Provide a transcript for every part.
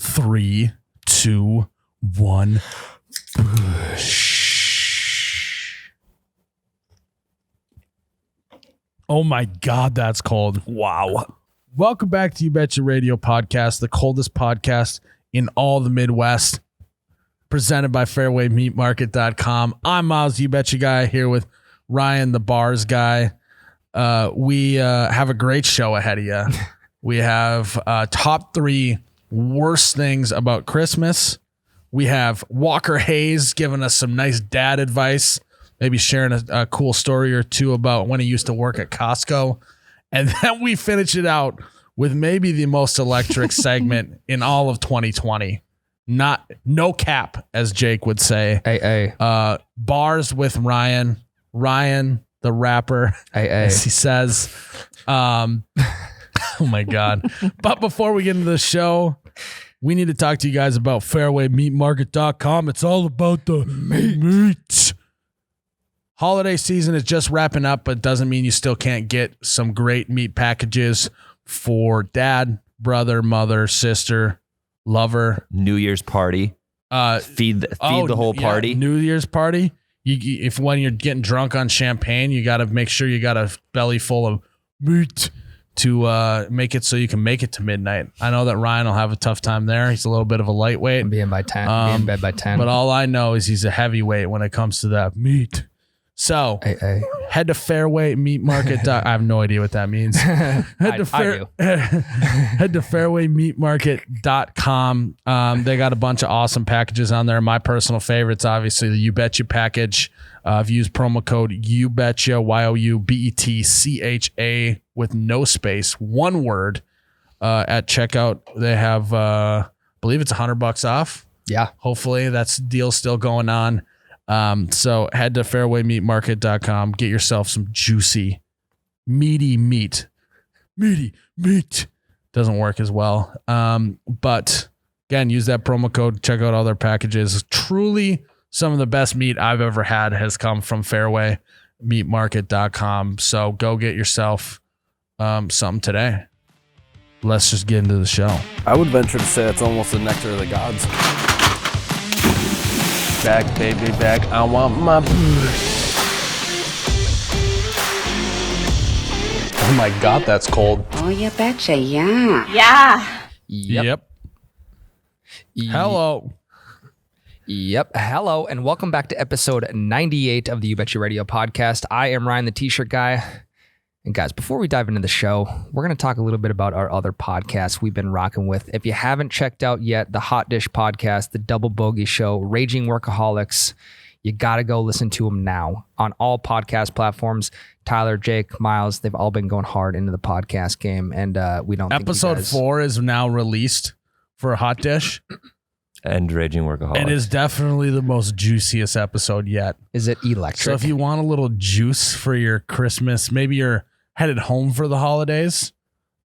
3, 2, 1. Oh my God, that's cold. Wow. Welcome back to You Betcha Radio Podcast, the coldest podcast in all the Midwest, presented by fairwaymeatmarket.com. I'm Miles, You Betcha guy, here with Ryan, the bars guy. We have a great show ahead of you. We have top 3 worst things about Christmas. We have Walker Hayes giving us some nice dad advice, maybe sharing a cool story or two about when he used to work at Costco. And then we finish it out with maybe the most electric segment in all of 2020. No cap, as Jake would say. Hey. Bars with Ryan, the rapper, as he says. Oh my God. But before we get into the show, we need to talk to you guys about fairwaymeatmarket.com. It's all about the meat. Holiday season is just wrapping up, but doesn't mean you still can't get some great meat packages for dad, brother, mother, sister, lover. New Year's party. Feed the whole party. Yeah, New Year's party. If when you're getting drunk on champagne, you got to make sure you got a belly full of meat to make it so you can make it to midnight. I know that Ryan will have a tough time there. He's a little bit of a lightweight. Be in by 10. Be in bed by 10. But all I know is he's a heavyweight when it comes to that meat. So head to Fairway Meat Market. I have no idea what that means. Head to fairwaymeatmarket.com. They got a bunch of awesome packages on there. My personal favorites, obviously, the You Betcha package. I've used promo code YouBetcha, YOUBETCHA with no space, one word at checkout. They have, I believe it's $100 off. Yeah. Hopefully that's deal still going on. So head to fairwaymeatmarket.com, get yourself some juicy, meaty meat. Doesn't work as well. But again, use that promo code, check out all their packages. Truly some of the best meat I've ever had has come from fairwaymeatmarket.com. So go get yourself, something today. Let's just get into the show. I would venture to say it's almost the nectar of the gods. Back, baby, back. I want my Oh my God, that's cold. Oh, you betcha, yeah. Yep. Hello. Yep. Hello, and welcome back to episode 98 of the You Betcha Radio podcast. I am Ryan, the t-shirt guy. And guys, before we dive into the show, we're going to talk a little bit about our other podcasts we've been rocking with. If you haven't checked out yet, the Hot Dish podcast, the Double Bogey Show, Raging Workaholics, you got to go listen to them now on all podcast platforms. Tyler, Jake, Miles, they've all been going hard into the podcast game, and we don't Episode 4 is now released for Hot Dish. And Raging Workaholics. It is definitely the most juiciest episode yet. Is it electric? So if you want a little juice for your Christmas, maybe you're headed home for the holidays.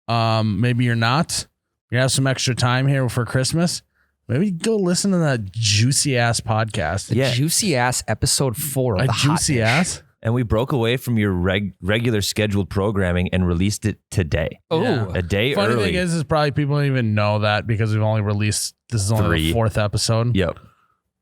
Maybe you're not. You have some extra time here for Christmas. Maybe go listen to that juicy ass podcast. The juicy ass episode 4 of a the juicy ass. And we broke away from your regular scheduled programming and released it today. Oh, Yeah. A day Funny early. thing is probably people don't even know that because we've only released, this is only the 4th episode. Yep.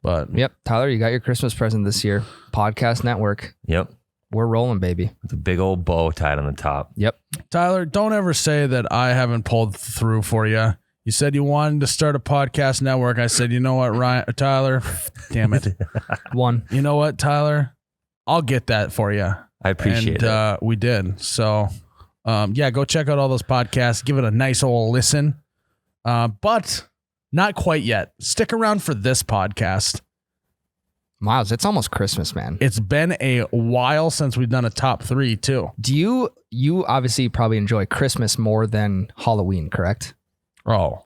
But Yep. Tyler, you got your Christmas present this year. Podcast Network. Yep. We're rolling, baby. With a big old bow tied on the top. Yep. Tyler, don't ever say that I haven't pulled through for you. You said you wanted to start a podcast network. I said, you know what, Tyler? Damn it. One. You know what, Tyler? I'll get that for you. I appreciate it. We did. So, go check out all those podcasts. Give it a nice old listen. But not quite yet. Stick around for this podcast. Miles, it's almost Christmas, man. It's been a while since we've done a top 3 too. Do you obviously probably enjoy Christmas more than Halloween, correct? Oh,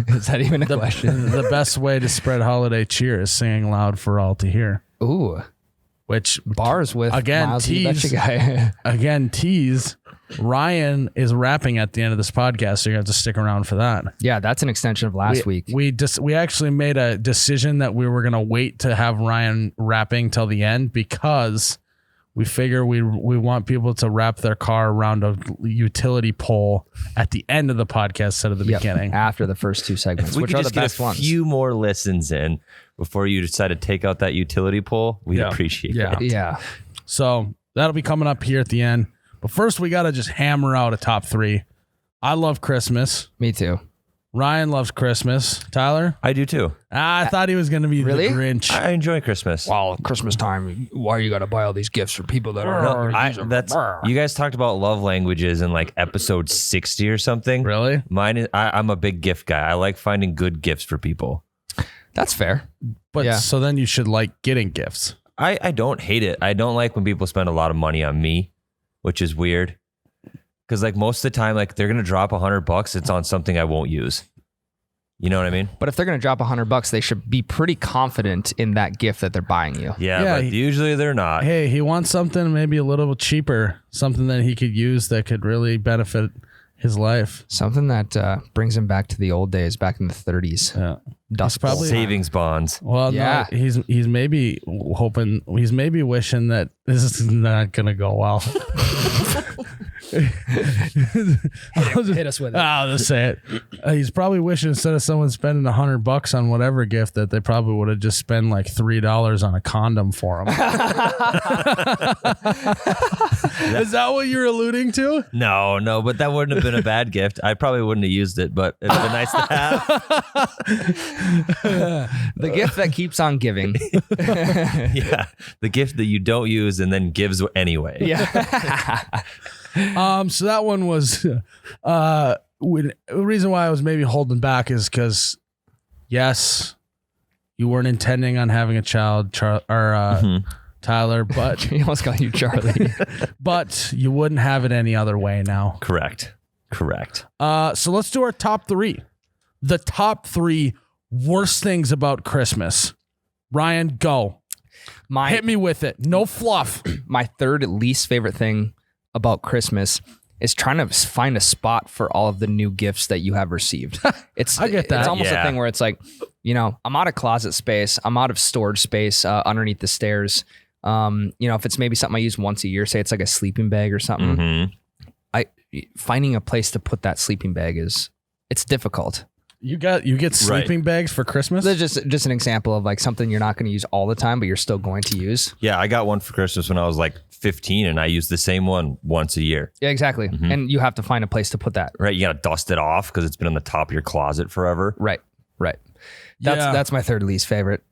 Is that even a question? the best way to spread holiday cheer is singing loud for all to hear. Ooh, Which bars with again, Miles, you betcha guy. tease. Ryan is rapping at the end of this podcast, so you're going to have to stick around for that. Yeah, that's an extension of last week. We actually made a decision that we were going to wait to have Ryan rapping till the end because we figure we want people to wrap their car around a utility pole at the end of the podcast instead of the beginning. After the first 2 segments, We which could are the just get best a ones. few more listens in before you decide to take out that utility pole. We'd appreciate it. Yeah. So that'll be coming up here at the end. But first, we got to just hammer out a top 3. I love Christmas. Me too. Ryan loves Christmas. Tyler? I do too. I thought he was going to be Really? the Grinch. I enjoy Christmas. Well, Christmas time, why you got to buy all these gifts for people that are... You guys talked about love languages in like episode 60 or something. Really? Mine is, I'm a big gift guy. I like finding good gifts for people. That's fair. But Yeah. so then you should like getting gifts. I don't hate it. I don't like when people spend a lot of money on me, which is weird. Because like most of the time, like they're going to drop $100. It's on something I won't use. You know what I mean? But if they're going to drop $100, they should be pretty confident in that gift that they're buying you. Yeah, Yeah, but usually they're not. Hey, he wants something maybe a little cheaper, something that he could use that could really benefit his life. Something that brings him back to the old days, back in the 30s. Yeah. Dust probably- Bowl. Savings bonds. Well, Yeah. no, he's maybe hoping, he's maybe wishing that this is not going to go well. Hit us with it. I'll just say it. He's probably wishing instead of someone spending $100 on whatever gift that they probably would have just spent like $3 on a condom for him. Is that what you're alluding to? No, but that wouldn't have been a bad gift. I probably wouldn't have used it, but it'd been nice to have. The gift that keeps on giving. Yeah, the gift that you don't use and then gives anyway. Yeah. So that one was the reason why I was maybe holding back is because yes, you weren't intending on having a child, Tyler, but He almost got you, Charlie. but you wouldn't have it any other way now. Correct. So let's do our top 3. The top 3 worst things about Christmas. Ryan, go. Hit me with it. No fluff. My third least favorite thing about Christmas is trying to find a spot for all of the new gifts that you have received. I get that. It's almost Yeah. a thing where it's like, I'm out of closet space. I'm out of storage space underneath the stairs. If it's maybe something I use once a year, say it's like a sleeping bag or something. Mm-hmm. Finding a place to put that sleeping bag it's difficult. You get sleeping bags for Christmas? That's just an example of like something you're not going to use all the time, but you're still going to use. Yeah, I got one for Christmas when I was like 15, and I used the same one once a year. Yeah, exactly. And you have to find a place to put that. Right? You got to dust it off because it's been on the top of your closet forever. Right. Yeah. That's my third least favorite.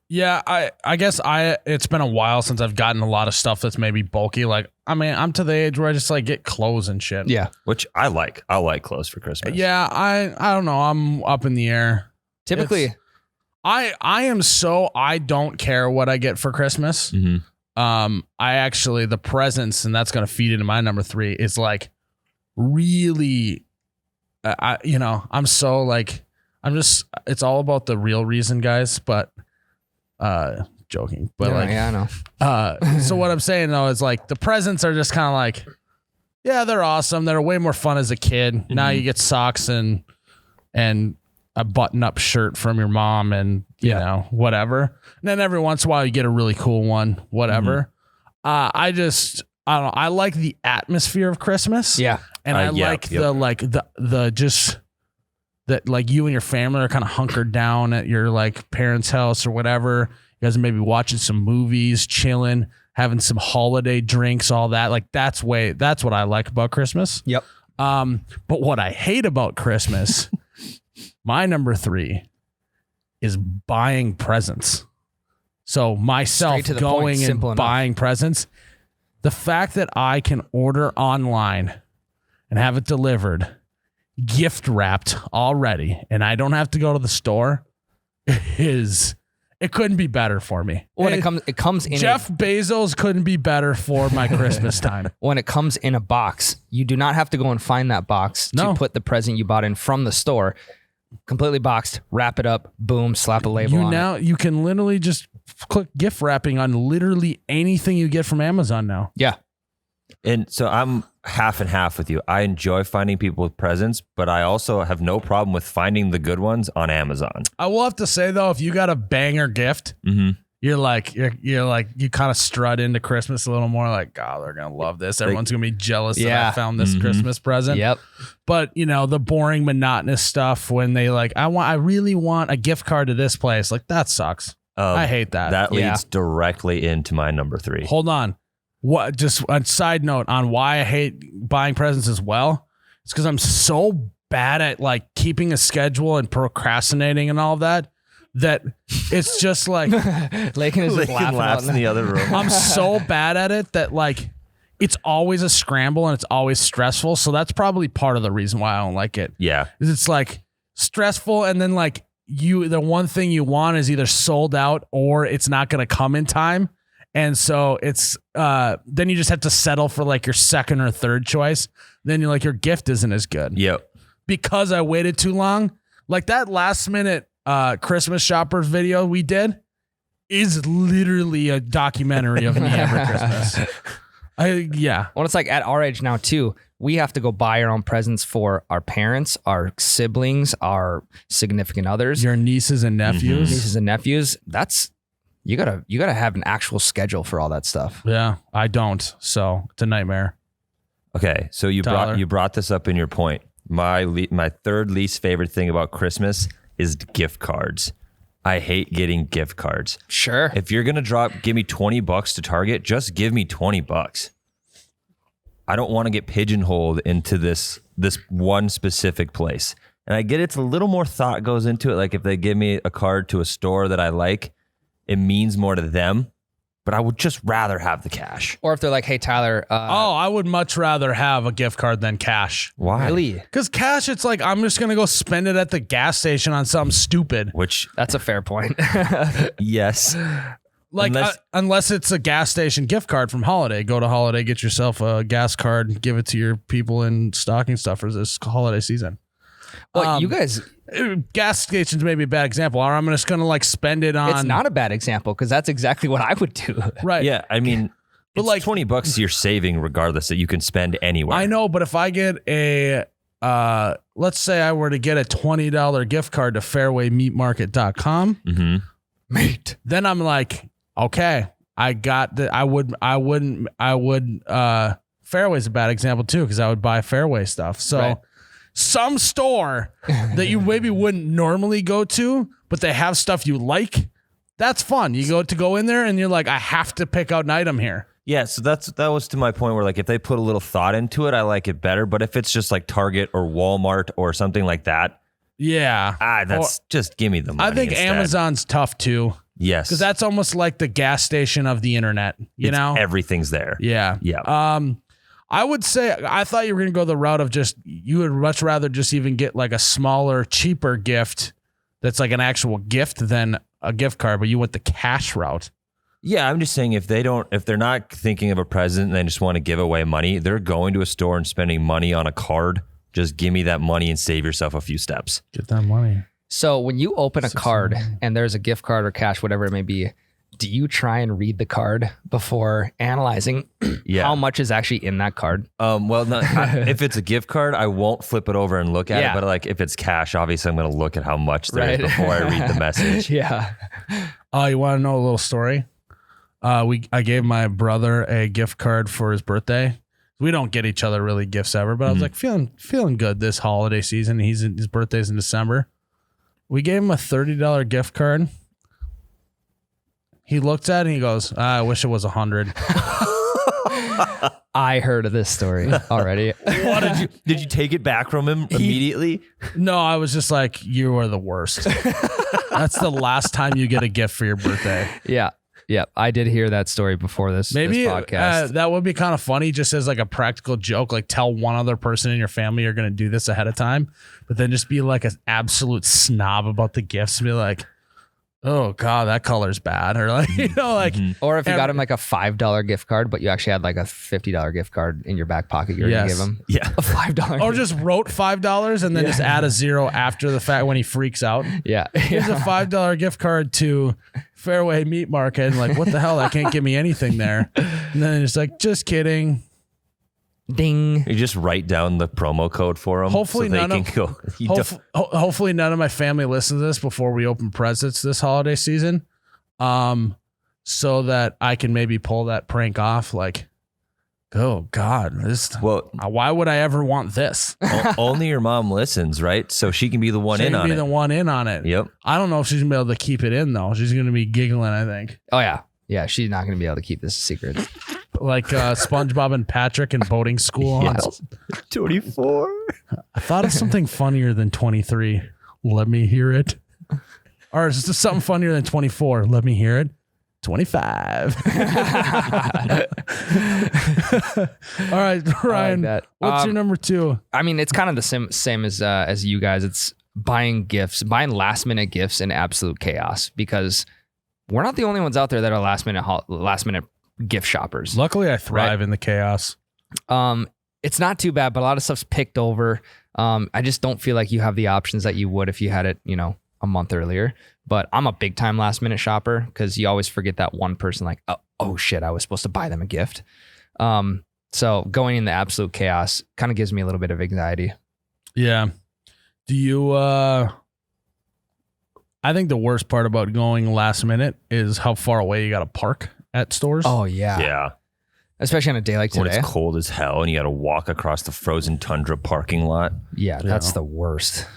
Yeah, I guess it's been a while since I've gotten a lot of stuff that's maybe bulky. Like, I mean, I'm to the age where I just like get clothes and shit. Yeah. Which I like. I like clothes for Christmas. Yeah, I don't know. I'm up in the air. Typically, I am so I don't care what I get for Christmas. Mm-hmm. I actually the presents, and that's gonna feed into my number 3. Is like really, I'm so like it's all about the real reason, guys. But joking, but I know. so what I'm saying though is like the presents are just kind of like, yeah, they're awesome. They're way more fun as a kid. Now you get socks and a button-up shirt from your mom and you know whatever. And then every once in a while you get a really cool one, whatever. I don't know. I like the atmosphere of Christmas. Yeah. And I like the just that like you and your family are kind of hunkered down at your like parents' house or whatever. You guys are maybe watching some movies, chilling, having some holiday drinks, all that. Like that's what I like about Christmas. Yep. But what I hate about Christmas, my number 3 is buying presents. So myself Straight to the going point, and simple enough. buying presents, the fact that I can order online and have it delivered, gift wrapped already, and I don't have to go to the store it couldn't be better for me. When it comes in Jeff Bezos couldn't be better for my Christmas time. when it comes in a box, you do not have to go and find that box No. to put the present you bought in from the store. Completely boxed, wrap it up, boom, slap a label on it. You can literally just click gift wrapping on literally anything you get from Amazon now. Yeah. And so I'm half and half with you. I enjoy finding people with presents, but I also have no problem with finding the good ones on Amazon. I will have to say though, if you got a banger gift, you you're like you kind of strut into Christmas a little more like, God, they're gonna love this. Everyone's gonna be jealous that I found this Christmas present. Yep. But the boring, monotonous stuff when they like, I really want a gift card to this place. Like that sucks. I hate that. That leads directly into my number 3. Hold on. What? Just a side note on why I hate buying presents as well. It's because I'm so bad at like keeping a schedule and procrastinating and all of that. That it's just like Lakin is just laughs in the other room. I'm so bad at it that like it's always a scramble and it's always stressful. So that's probably part of the reason why I don't like it. Yeah. Is it's like stressful and then like the one thing you want is either sold out or it's not going to come in time. And so it's then you just have to settle for like your second or third choice. Then you're like, your gift isn't as good. Yep. Because I waited too long. Like that last minute Christmas shoppers video we did is literally a documentary of me every Christmas. Well, it's like at our age now too, we have to go buy our own presents for our parents, our siblings, our significant others, your nieces and nephews. That's you gotta have an actual schedule for all that stuff. Yeah, I don't. So it's a nightmare. Okay, so you brought this up in your point. My third least favorite thing about Christmas is gift cards. I hate getting gift cards. Sure. If you're going to give me $20 to Target, just give me $20. I don't want to get pigeonholed into this one specific place. And I get it's a little more thought goes into it. Like if they give me a card to a store that I like, it means more to them. But I would just rather have the cash. Or if they're like, hey, Tyler. I would much rather have a gift card than cash. Why? Really? Because cash, it's like, I'm just going to go spend it at the gas station on something stupid. Which, that's a fair point. yes. Like, unless it's a gas station gift card from Holiday. Go to Holiday, get yourself a gas card, give it to your people in stocking stuffers this holiday season. Well, you guys... Gas stations may be a bad example. Or I'm just going to like spend it on... It's not a bad example because that's exactly what I would do. Right. Yeah, I mean... But it's like $20 you're saving regardless that you can spend anywhere. I know, but if I get a, let's say I were to get a $20 gift card to fairwaymeatmarket.com, Mate. Then I'm like, okay, I got the, Fairway's a bad example too, because I would buy Fairway stuff. So some store that you maybe wouldn't normally go to, but they have stuff you like. That's fun. You go in there and you're like, I have to pick out an item here. Yeah, so that was to my point where like if they put a little thought into it, I like it better. But if it's just like Target or Walmart or something like that, just give me the money. I think instead. Amazon's tough too. Yes, because that's almost like the gas station of the internet. You know, everything's there. Yeah, yeah. I would say I thought you were gonna go the route of just you would much rather just even get like a smaller, cheaper gift that's like an actual gift than a gift card, but you went the cash route. Yeah, I'm just saying if they're not thinking of a present and they just want to give away money, they're going to a store and spending money on a card. Just give me that money and save yourself a few steps. Get that money. So when you open a card and there's a gift card or cash, whatever it may be, do you try and read the card before analyzing how much is actually in that card? If it's a gift card, I won't flip it over and look at it. But like if it's cash, obviously I'm going to look at how much there is before I read the message. Yeah. Oh, you want to know a little story? I gave my brother a gift card for his birthday. We don't get each other really gifts ever, but I was like feeling good this holiday season. His birthday's in December. We gave him a $30 gift card. He looked at it and he goes, I wish it was 100. I heard of this story already. What did you take it back from him immediately? No, I was just like, you are the worst. That's the last time you get a gift for your birthday. Yeah. Yeah. I did hear that story before this podcast. That would be kind of funny just as like a practical joke, like tell one other person in your family you're going to do this ahead of time, but then just be like an absolute snob about the gifts and be like, oh God, that color's bad. Or like, or if you got him like a $5 gift card, but you actually had like a $50 gift card in your back pocket, you're going to give him a $5. Or just wrote $5 and then just add a zero after the fact when he freaks out. Yeah. Here's a $5 gift card to Fairway Meat Market. And like, what the hell? That can't give me anything there. And then it's like, just kidding. Ding. You just write down the promo code for them. Hopefully hopefully none of my family listens to this before we open presents this holiday season. so that I can maybe pull that prank off. Like, oh God, why would I ever want this? Only your mom listens, right? So she can be the one She in can on be it. the one in on it. Yep. I don't know if she's gonna be able to keep it in though. She's gonna be giggling, I think. Oh yeah. Yeah, she's not going to be able to keep this a secret. Like SpongeBob and Patrick in boating school. Yes. 24. I thought of something funnier than 23. Let me hear it. Or is this something funnier than 24? Let me hear it. 25. All right, Ryan. that. What's your number 2? I mean, it's kind of the same as you guys. It's buying last minute gifts in absolute chaos, because we're not the only ones out there that are last minute gift shoppers. Luckily, I thrive in the chaos. It's not too bad, but a lot of stuff's picked over. I just don't feel like you have the options that you would if you had it, a month earlier. But I'm a big time last minute shopper, because you always forget that one person, like, oh shit, I was supposed to buy them a gift. So going in the absolute chaos kind of gives me a little bit of anxiety. Yeah. Do you, I think the worst part about going last minute is how far away you got to park at stores. Oh yeah. Yeah. Especially on a day like When today. it's cold as hell and you got to walk across the frozen tundra parking lot. Yeah, that's the worst.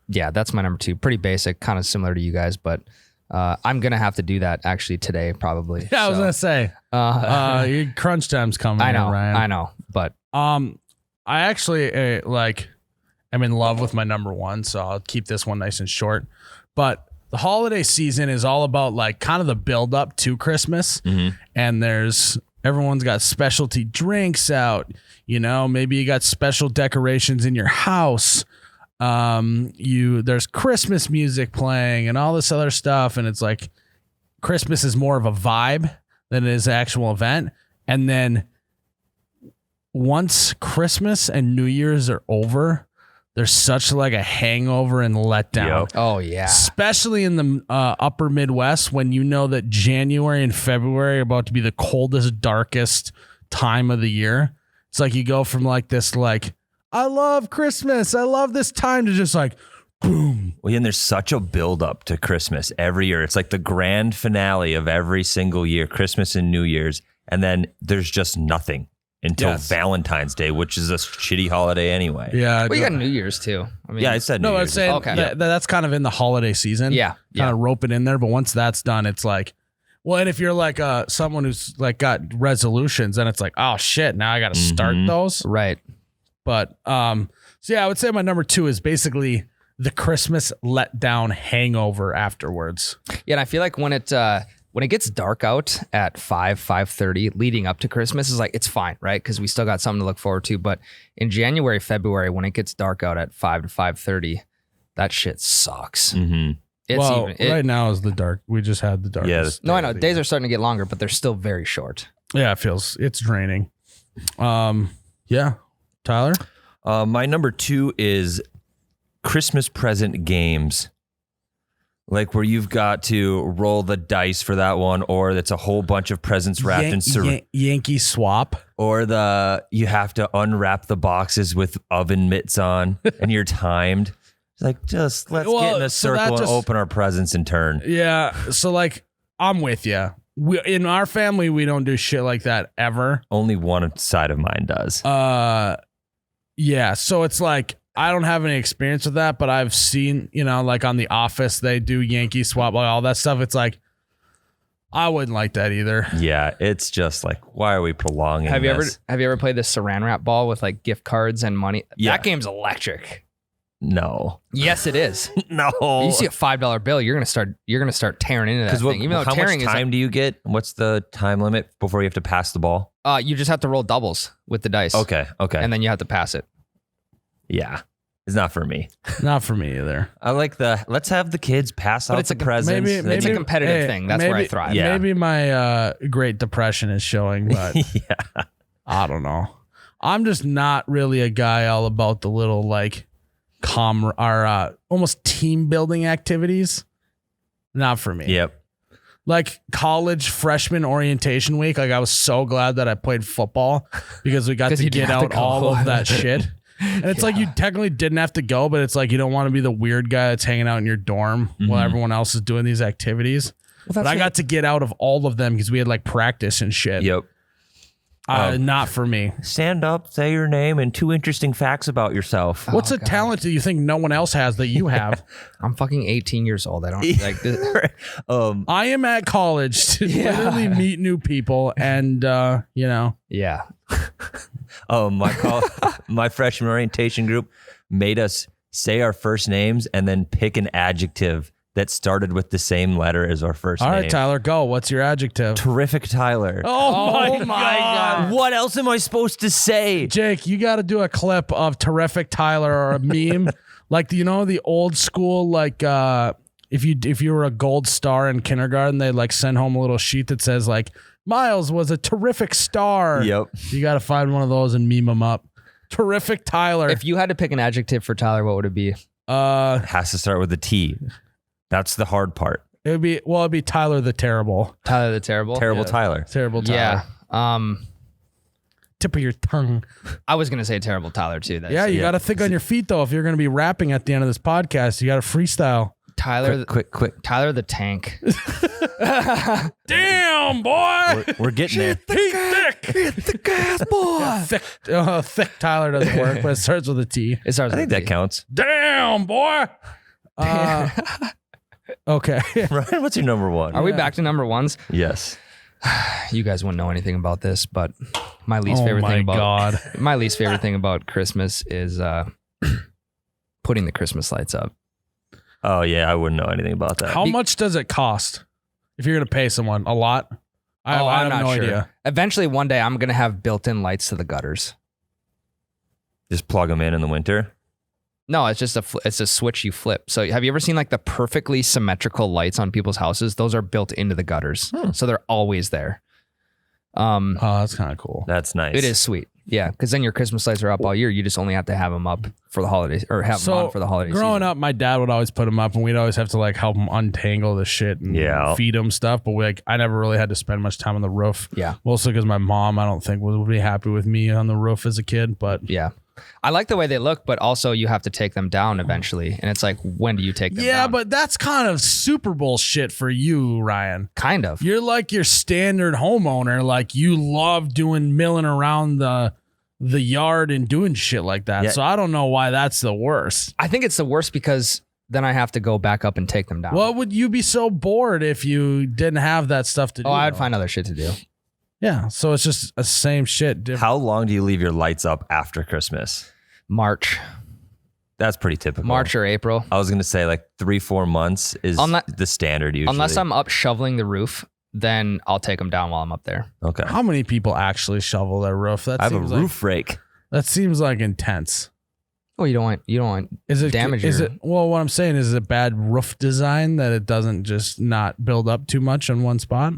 Yeah, that's my number 2. Pretty basic, kind of similar to you guys, but I'm going to have to do that actually today, probably. Yeah, I was going to say, your crunch time's coming. I know, Ryan. I know, but I actually am in love with my number 1, so I'll keep this one nice and short. But the holiday season is all about like kind of the build up to Christmas, and everyone's got specialty drinks out. Maybe you got special decorations in your house. There's Christmas music playing and all this other stuff, and it's like Christmas is more of a vibe than it is an actual event. And then once Christmas and New Year's are over, there's such like a hangover and letdown. Yep. oh yeah. Especially in the upper Midwest, when you know that January and February are about to be the coldest, darkest time of the year. It's like you go from like this, like, I love Christmas, I love this time, to just like, boom. Well, and there's such a build up to Christmas every year. It's like the grand finale of every single year, Christmas and New Year's. And then there's just nothing until Valentine's Day, which is a shitty holiday anyway. Yeah. Well, you got New Year's too. I mean, Yeah, I said New No, I'm Year's. saying Okay. that's kind of in the holiday season. Yeah. Kind of rope it in there. But once that's done, it's like, well, and if you're like someone who's like got resolutions, then it's like, oh shit, now I got to start those. right. But so yeah, I would say my number 2 is basically the Christmas letdown hangover afterwards. Yeah, and I feel like when it gets dark out at 5:30 leading up to Christmas, is like, it's fine, right? Because we still got something to look forward to. But in January, February, when it gets dark out at 5 to 5:30, that shit sucks. It's right now is the dark. We just had the dark. Yeah. No, I know days are starting to get longer, but they're still very short. Yeah, it's draining. Yeah. Tyler? My number 2 is Christmas present games. Like where you've got to roll the dice for that one, or that's a whole bunch of presents wrapped in Yankee swap. or you have to unwrap the boxes with oven mitts on and you're timed. It's like, let's get in a circle and open our presents in turn. Yeah. So like, I'm with you. In our family, we don't do shit like that ever. Only one side of mine does. Yeah. So it's like, I don't have any experience with that, but I've seen, like on The Office, they do Yankee swap, like all that stuff. It's like, I wouldn't like that either. Yeah, it's just like, why are we prolonging Have you this? ever played the saran wrap ball with like gift cards and money? Yeah. That game's electric. No. Yes, it is. No. You see a $5 bill, you're gonna start tearing into that thing. Even though how tearing much time do you get? What's the time limit before you have to pass the ball? you just have to roll doubles with the dice. Okay. And then you have to pass it. Yeah. It's not for me. Not for me either. I like let's have the kids pass out it's the presents. maybe- It's a competitive thing. That's where I thrive. Yeah. Maybe my Great Depression is showing, but Yeah. I don't know. I'm just not really a guy all about the little like almost team building activities. Not for me. Yep. Like college freshman orientation week. Like I was so glad that I played football because we got 'Cause to you get didn't have out to go. all of that shit. And it's like you technically didn't have to go, but it's like you don't want to be the weird guy that's hanging out in your dorm while everyone else is doing these activities. but I got to get out of all of them because we had like practice and shit. Yep. Not for me. Stand up, say your name, and 2 interesting facts about yourself. What's a talent that you think no one else has that you have? I'm fucking 18 years old. I don't like this. I am at college to literally meet new people and, Yeah. My freshman orientation group made us say our first names and then pick an adjective that started with the same letter as our first name. All right, Tyler, go. What's your adjective? Terrific, Tyler. Oh my God. What else am I supposed to say? Jake, you got to do a clip of Terrific Tyler or a meme. Like, the old school, like, if you were a gold star in kindergarten, they'd like send home a little sheet that says like, Miles was a terrific star. Yep. You got to find one of those and meme them up. Terrific Tyler. If you had to pick an adjective for Tyler, what would it be? It has to start with a T. That's the hard part. It'd be Tyler the Terrible. Tyler the Terrible? Terrible Tyler. Terrible Tyler. Yeah. Tip of your tongue. I was going to say Terrible Tyler too. You got to think on your feet though. If you're going to be rapping at the end of this podcast, you got to freestyle. Tyler, Quick. Tyler the Tank. Damn, boy. We're getting there. Thick. Hit the gas, boy. Thick Tyler doesn't work, but it starts with a T. It starts I think with a that T. counts. Damn, boy. Okay. Ryan, what's your number one? Are we back to number ones? Yes. You guys wouldn't know anything about this, but my least favorite thing about Christmas is putting the Christmas lights up. Oh, yeah. I wouldn't know anything about that. How much does it cost if you're going to pay someone? A lot? I have I'm no not sure. idea. Eventually, one day, I'm going to have built-in lights to the gutters. Just plug them in the winter? No, it's just it's a switch you flip. So have you ever seen like the perfectly symmetrical lights on people's houses? Those are built into the gutters. So they're always there. Oh, that's kind of cool. That's nice. It is sweet. Yeah, because then your Christmas lights are up all year. You just only have to have them up for the holidays or have them on for the holidays. Growing up, my dad would always put them up and we'd always have to like help him untangle the shit and feed him stuff. But I never really had to spend much time on the roof. Yeah. Mostly because my mom, I don't think would be happy with me on the roof as a kid, but yeah. I like the way they look, but also you have to take them down eventually. And it's like, when do you take them down? Yeah, but that's kind of Super Bowl shit for you, Ryan. Kind of. You're like your standard homeowner. Like you love milling around the yard and doing shit like that. Yeah. So I don't know why that's the worst. I think it's the worst because then I have to go back up and take them down. Well, would you be so bored if you didn't have that stuff to do? I'd though? find other shit to do. Yeah, so it's just the same shit. Different. How long do you leave your lights up after Christmas? March. That's pretty typical. March or April. I was going to say like 3-4 months is the standard usually. Unless I'm up shoveling the roof, then I'll take them down while I'm up there. Okay. How many people actually shovel their roof? I have a roof rake. That seems like intense. Oh, you don't want damage. Well, what I'm saying is it bad roof design that it doesn't just not build up too much in one spot?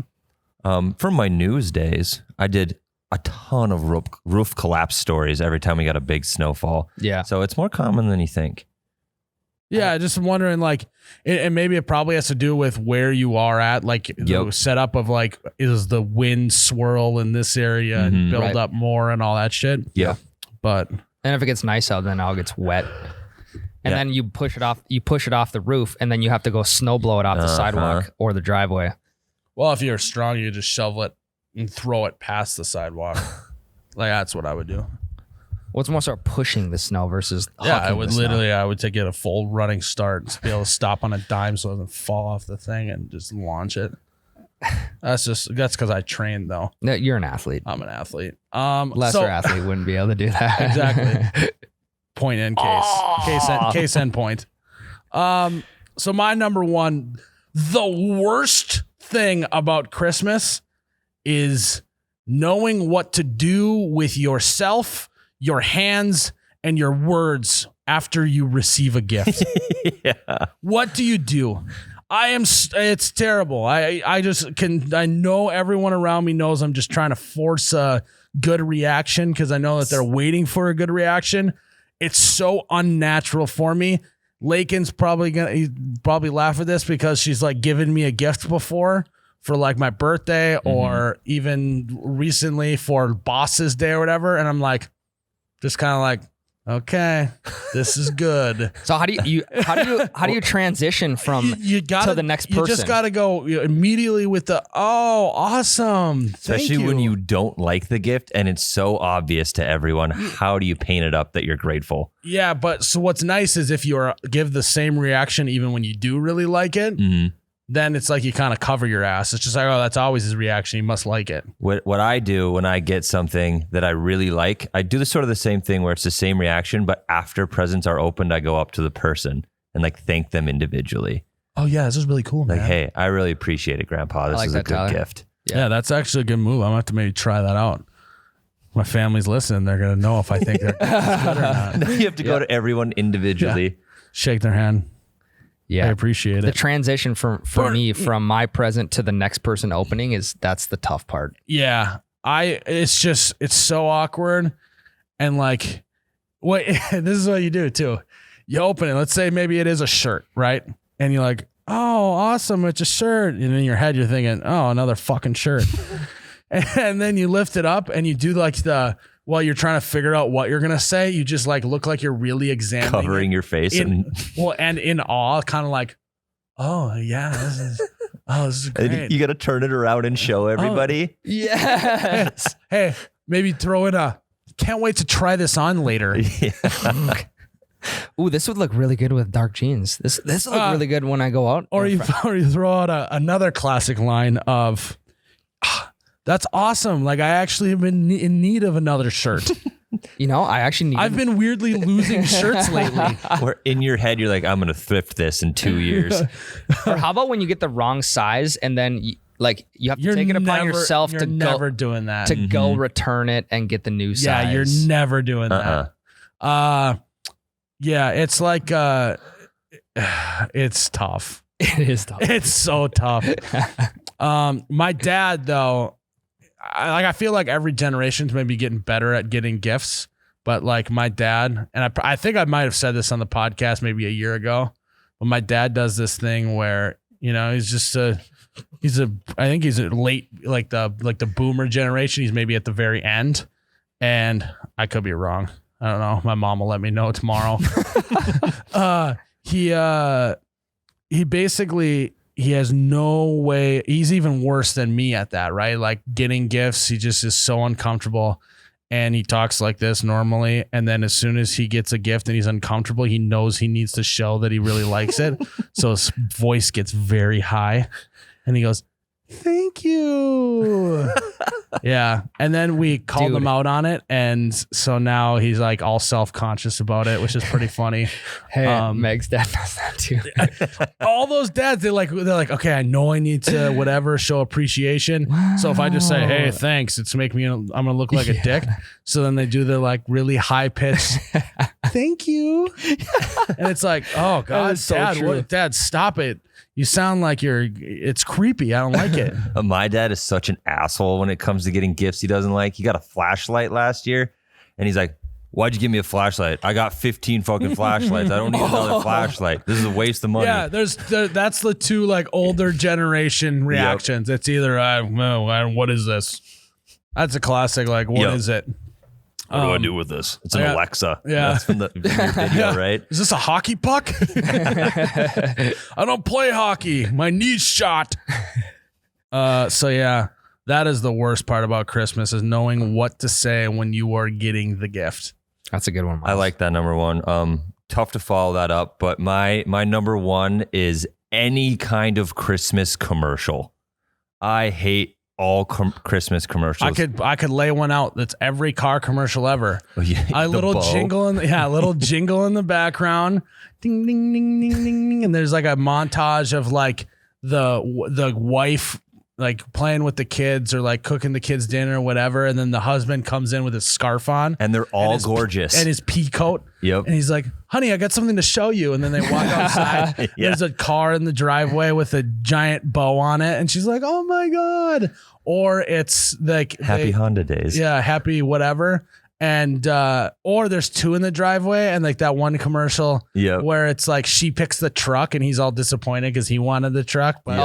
From my news days, I did a ton of roof collapse stories every time we got a big snowfall. Yeah. So it's more common than you think. Yeah, just wondering, like, and maybe it probably has to do with where you are at, like the setup of like, is the wind swirl in this area and build up more and all that shit. Yeah. But and if it gets nice out, then it all gets wet. And then you push it off the roof, and then you have to go snow blow it off the sidewalk or the driveway. Well, if you're strong, you just shovel it and throw it past the sidewalk. Like that's what I would do. What's more sort of pushing the snow versus I would take it a full running start to be able to stop on a dime so it doesn't fall off the thing and just launch it. That's because I trained though. No, you're an athlete. I'm an athlete. Lesser athlete wouldn't be able to do that. Exactly. Point in case end point. So my number one, the worst thing about Christmas is knowing what to do with yourself, your hands, and your words after you receive a gift. What do you do? It's terrible. I know everyone around me knows I'm just trying to force a good reaction because I know that they're waiting for a good reaction. It's so unnatural for me. Lakin's probably laugh at this because she's like given me a gift before for like my birthday or even recently for Boss's Day or whatever. And I'm like, just kind of like, Okay, this is good. So how do you transition from to the next person? You just got to go immediately with the awesome. Especially when you don't like the gift and it's so obvious to everyone. How do you paint it up that you're grateful? Yeah, but so what's nice is if you give the same reaction even when you do really like it, then it's like you kind of cover your ass. It's just like, oh, that's always his reaction. He must like it. What I do when I get something that I really like, I do the same thing where it's the same reaction, but after presents are opened, I go up to the person and like thank them individually. Oh yeah, this is really cool, man. Like, hey, I really appreciate it, Grandpa. This is a good gift. Yeah, that's actually a good move. I'm gonna have to maybe try that out. My family's listening. They're gonna know if I think they're good or not. Now you have to go to everyone individually. Shake their hand. Yeah, I appreciate the it. transition for me from my present to the next person opening that's the tough part. Yeah, it's so awkward, and like, what this is what you do too. You open it. Let's say maybe it is a shirt, right? And you're like, oh, awesome, it's a shirt. And in your head, you're thinking, oh, another fucking shirt. And then you lift it up and you do like while you're trying to figure out what you're gonna say, you just like look like you're really examining, covering your face and in awe, kind of like, oh yeah, this is great. You got to turn it around and show everybody. Yes. Hey, maybe throw in can't wait to try this on later. Ooh, this would look really good with dark jeans. This would look really good when I go out. Or you throw out another classic line of, that's awesome. Like, I actually have been in need of another shirt. I've been weirdly losing shirts lately. Or in your head, you're like, I'm going to thrift this in 2 years. Or how about when you get the wrong size and then you have to take it upon yourself to never doing that. To go return it and get the new size. Yeah, you're never doing that. Yeah, it's like, it's tough. It is tough. It's so tough. My dad, though, I feel like every generation's maybe getting better at getting gifts, but like my dad, and I think I might have said this on the podcast maybe a year ago, but my dad does this thing where, he's just I think he's a late, like the boomer generation. He's maybe at the very end, and I could be wrong. I don't know. My mom will let me know tomorrow. He basically, he has no way. He's even worse than me at that, right? Like getting gifts, he just is so uncomfortable, and he talks like this normally. And then as soon as he gets a gift and he's uncomfortable, he knows he needs to show that he really likes it. So his voice gets very high, and he goes, "Thank you." Yeah. And then we called him out on it. And so now he's like all self-conscious about it, which is pretty funny. Hey, Meg's dad does that too. All those dads, they're like, okay, I know I need to whatever show appreciation. Wow. So if I just say, hey, thanks, I'm gonna look like a dick. So then they do the like really high pitched thank you. And it's like, oh God, Dad, stop it. You sound like it's creepy. I don't like it. My dad is such an asshole when it comes to getting gifts he doesn't like. He got a flashlight last year, and he's like, why'd you give me a flashlight? I got 15 fucking flashlights. I don't need another flashlight. This is a waste of money. Yeah, that's the two like older generation reactions. Yep. It's either, what is this? That's a classic, like, what is it? What do I do with this? It's an Alexa. Yeah. That's from your video, right? Is this a hockey puck? I don't play hockey. My knee's shot. So yeah, that is the worst part about Christmas, is knowing what to say when you are getting the gift. That's a good one, Miles. I like that number one. Tough to follow that up, but my number one is any kind of Christmas commercial. I hate all Christmas commercials. I could lay one out. That's every car commercial ever. Oh, yeah, a little jingle jingle in the background, ding ding ding ding ding ding, and there's like a montage of like the wife like playing with the kids or like cooking the kids dinner or whatever, and then the husband comes in with his scarf on, and they're all gorgeous, and his pea coat. Yep. And he's like, "Honey, I got something to show you." And then they walk outside. Yeah. There's a car in the driveway with a giant bow on it, and she's like, "Oh my God." Or it's like Happy Honda days. Yeah, happy whatever. And or there's two in the driveway, and like that one commercial where it's like she picks the truck and he's all disappointed because he wanted the truck. But,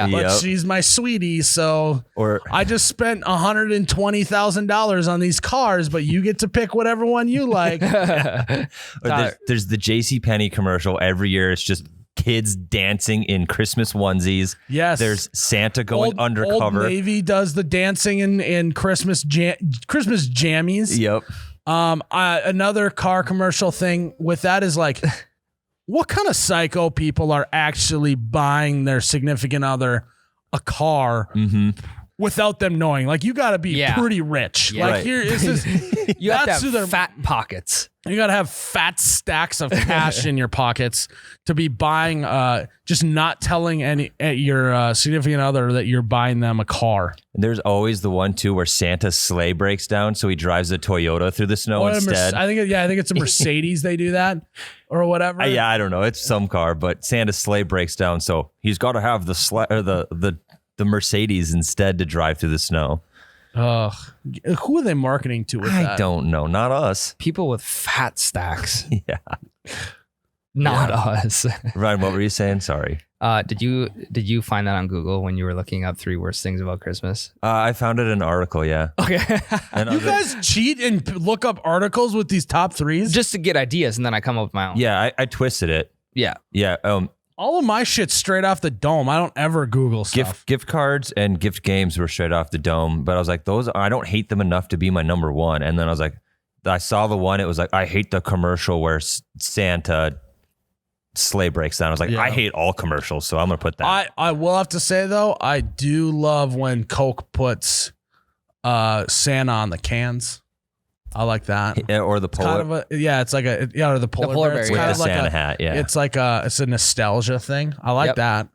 but she's my sweetie, so I just spent $120,000 on these cars, but you get to pick whatever one you like. There's the JCPenney commercial every year. It's just kids dancing in Christmas onesies. Yes. There's Santa going undercover. Old Navy does the dancing in Christmas jammies. Yep. Another car commercial thing with that is like, what kind of psycho people are actually buying their significant other a car without them knowing? Like, you got to be pretty rich. Yeah. Like, here is this. You have to have fat pockets. You got to have fat stacks of cash in your pockets to be buying, just not telling your significant other that you're buying them a car. There's always the one too where Santa's sleigh breaks down, so he drives a Toyota through the snow instead. I think it's a Mercedes. They do that or whatever. I don't know. It's some car, but Santa's sleigh breaks down, so he's got to have the Mercedes instead to drive through the snow. Ugh. Who are they marketing to with that? I don't know. Not us. People with fat stacks. Yeah. Not us. Ryan, what were you saying? Sorry. Did you find that on Google when you were looking up 3 worst things about Christmas? I found it in an article, yeah. Okay. And you guys cheat and look up articles with these top 3s? Just to get ideas, and then I come up with my own. Yeah, I twisted it. Yeah. Yeah. All of my shit's straight off the dome. I don't ever Google stuff. Gift cards and gift games were straight off the dome, but I was like, I don't hate them enough to be my number one. And then I was like, I saw the one. It was like, I hate the commercial where Santa sleigh breaks down. I was like, I hate all commercials, so I'm gonna put that. I will have to say though, I do love when Coke puts Santa on the cans. I like that. Or the polar. Or the polar bear. It's with kind the of like Santa hat. Yeah, it's like it's a nostalgia thing. I like that.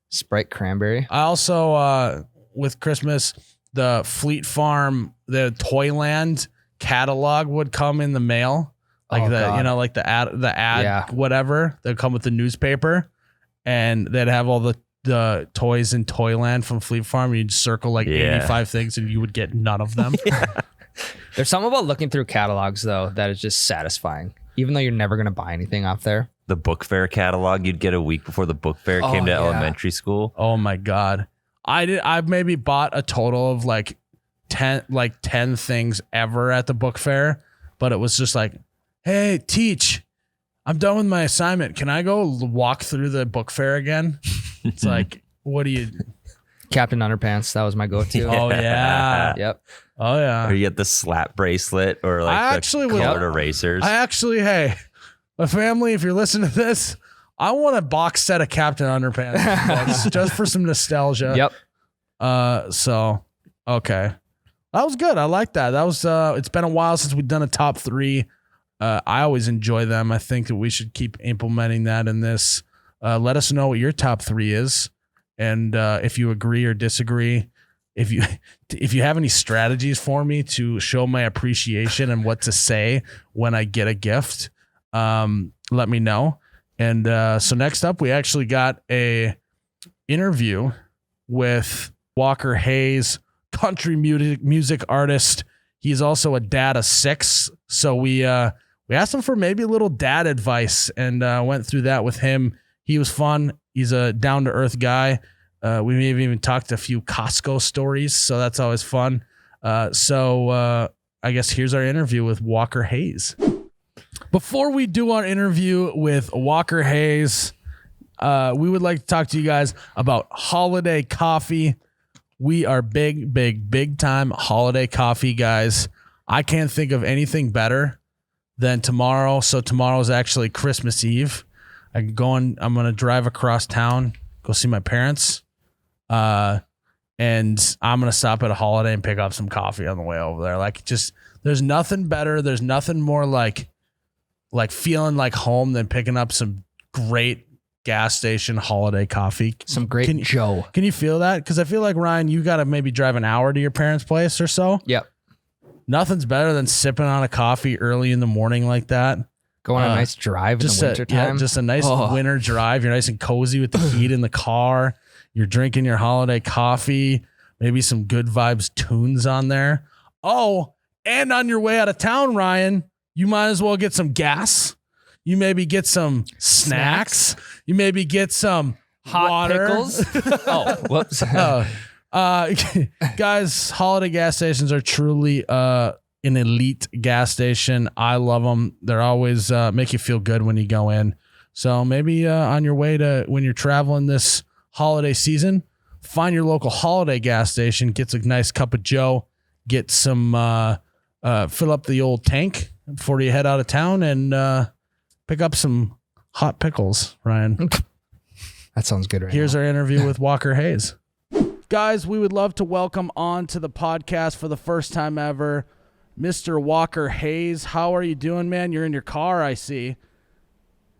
Sprite cranberry. I also with Christmas, the Fleet Farm, the Toyland catalog would come in the mail, like like the ad, whatever. They'd come with the newspaper, and they'd have all the toys in Toyland from Fleet Farm. And you'd circle like 85 things, and you would get none of them. There's something about looking through catalogs though that is just satisfying, even though you're never going to buy anything off there. The book fair catalog you'd get a week before the book fair came to elementary school. Oh my God. I've maybe bought a total of like 10 things ever at the book fair, but it was just like, hey, teach, I'm done with my assignment. Can I go walk through the book fair again? It's like, what do you... Captain Underpants, that was my go-to. Oh yeah. Yep. Oh yeah. Or you get the slap bracelet or like the colored erasers. Hey, my family, if you're listening to this, I want a box set of Captain Underpants just for some nostalgia. Yep. So okay. That was good. I like that. That was it's been a while since we've done a top 3. I always enjoy them. I think that we should keep implementing that in this. Let us know what your top 3 is. And if you agree or disagree, if you have any strategies for me to show my appreciation and what to say when I get a gift, let me know. And so next up, we actually got a interview with Walker Hayes, country music artist. He's also a dad of 6. So we asked him for maybe a little dad advice and went through that with him. He was fun. He's a down-to-earth guy. We may have even talked a few Costco stories, so that's always fun. So I guess here's our interview with Walker Hayes. Before we do our interview with Walker Hayes, we would like to talk to you guys about holiday coffee. We are big time holiday coffee guys. I can't think of anything better than tomorrow. So tomorrow's actually Christmas Eve. I'm going to drive across town, go see my parents. And I'm going to stop at a Holiday and pick up some coffee on the way over there. Like, just, there's nothing better. There's nothing more like feeling like home than picking up some great gas station holiday coffee. Some great Joe. Can you feel that? Because I feel like, Ryan, you got to maybe drive an hour to your parents' place or so. Yep. Nothing's better than sipping on a coffee early in the morning like that. Go on a nice drive in the wintertime. Just a nice winter drive. You're nice and cozy with the heat in the car. You're drinking your holiday coffee. Maybe some Good Vibes tunes on there. Oh, And on your way out of town, Ryan, you might as well get some gas. You maybe get some snacks. You maybe get some Hot water. pickles. Oh, whoops. Guys, holiday gas stations are truly an elite gas station. I love them. They're always make you feel good when you go in. So maybe on your way to when you're traveling this holiday season, find your local holiday gas station, get a nice cup of Joe, get some fill up the old tank before you head out of town, and pick up some hot pickles, Ryan. That sounds good right Here's now. our interview with Walker Hayes. Guys, we would love to welcome on to the podcast for the first time ever, Mr. Walker Hayes. How are you doing, man? You're in your car, I see.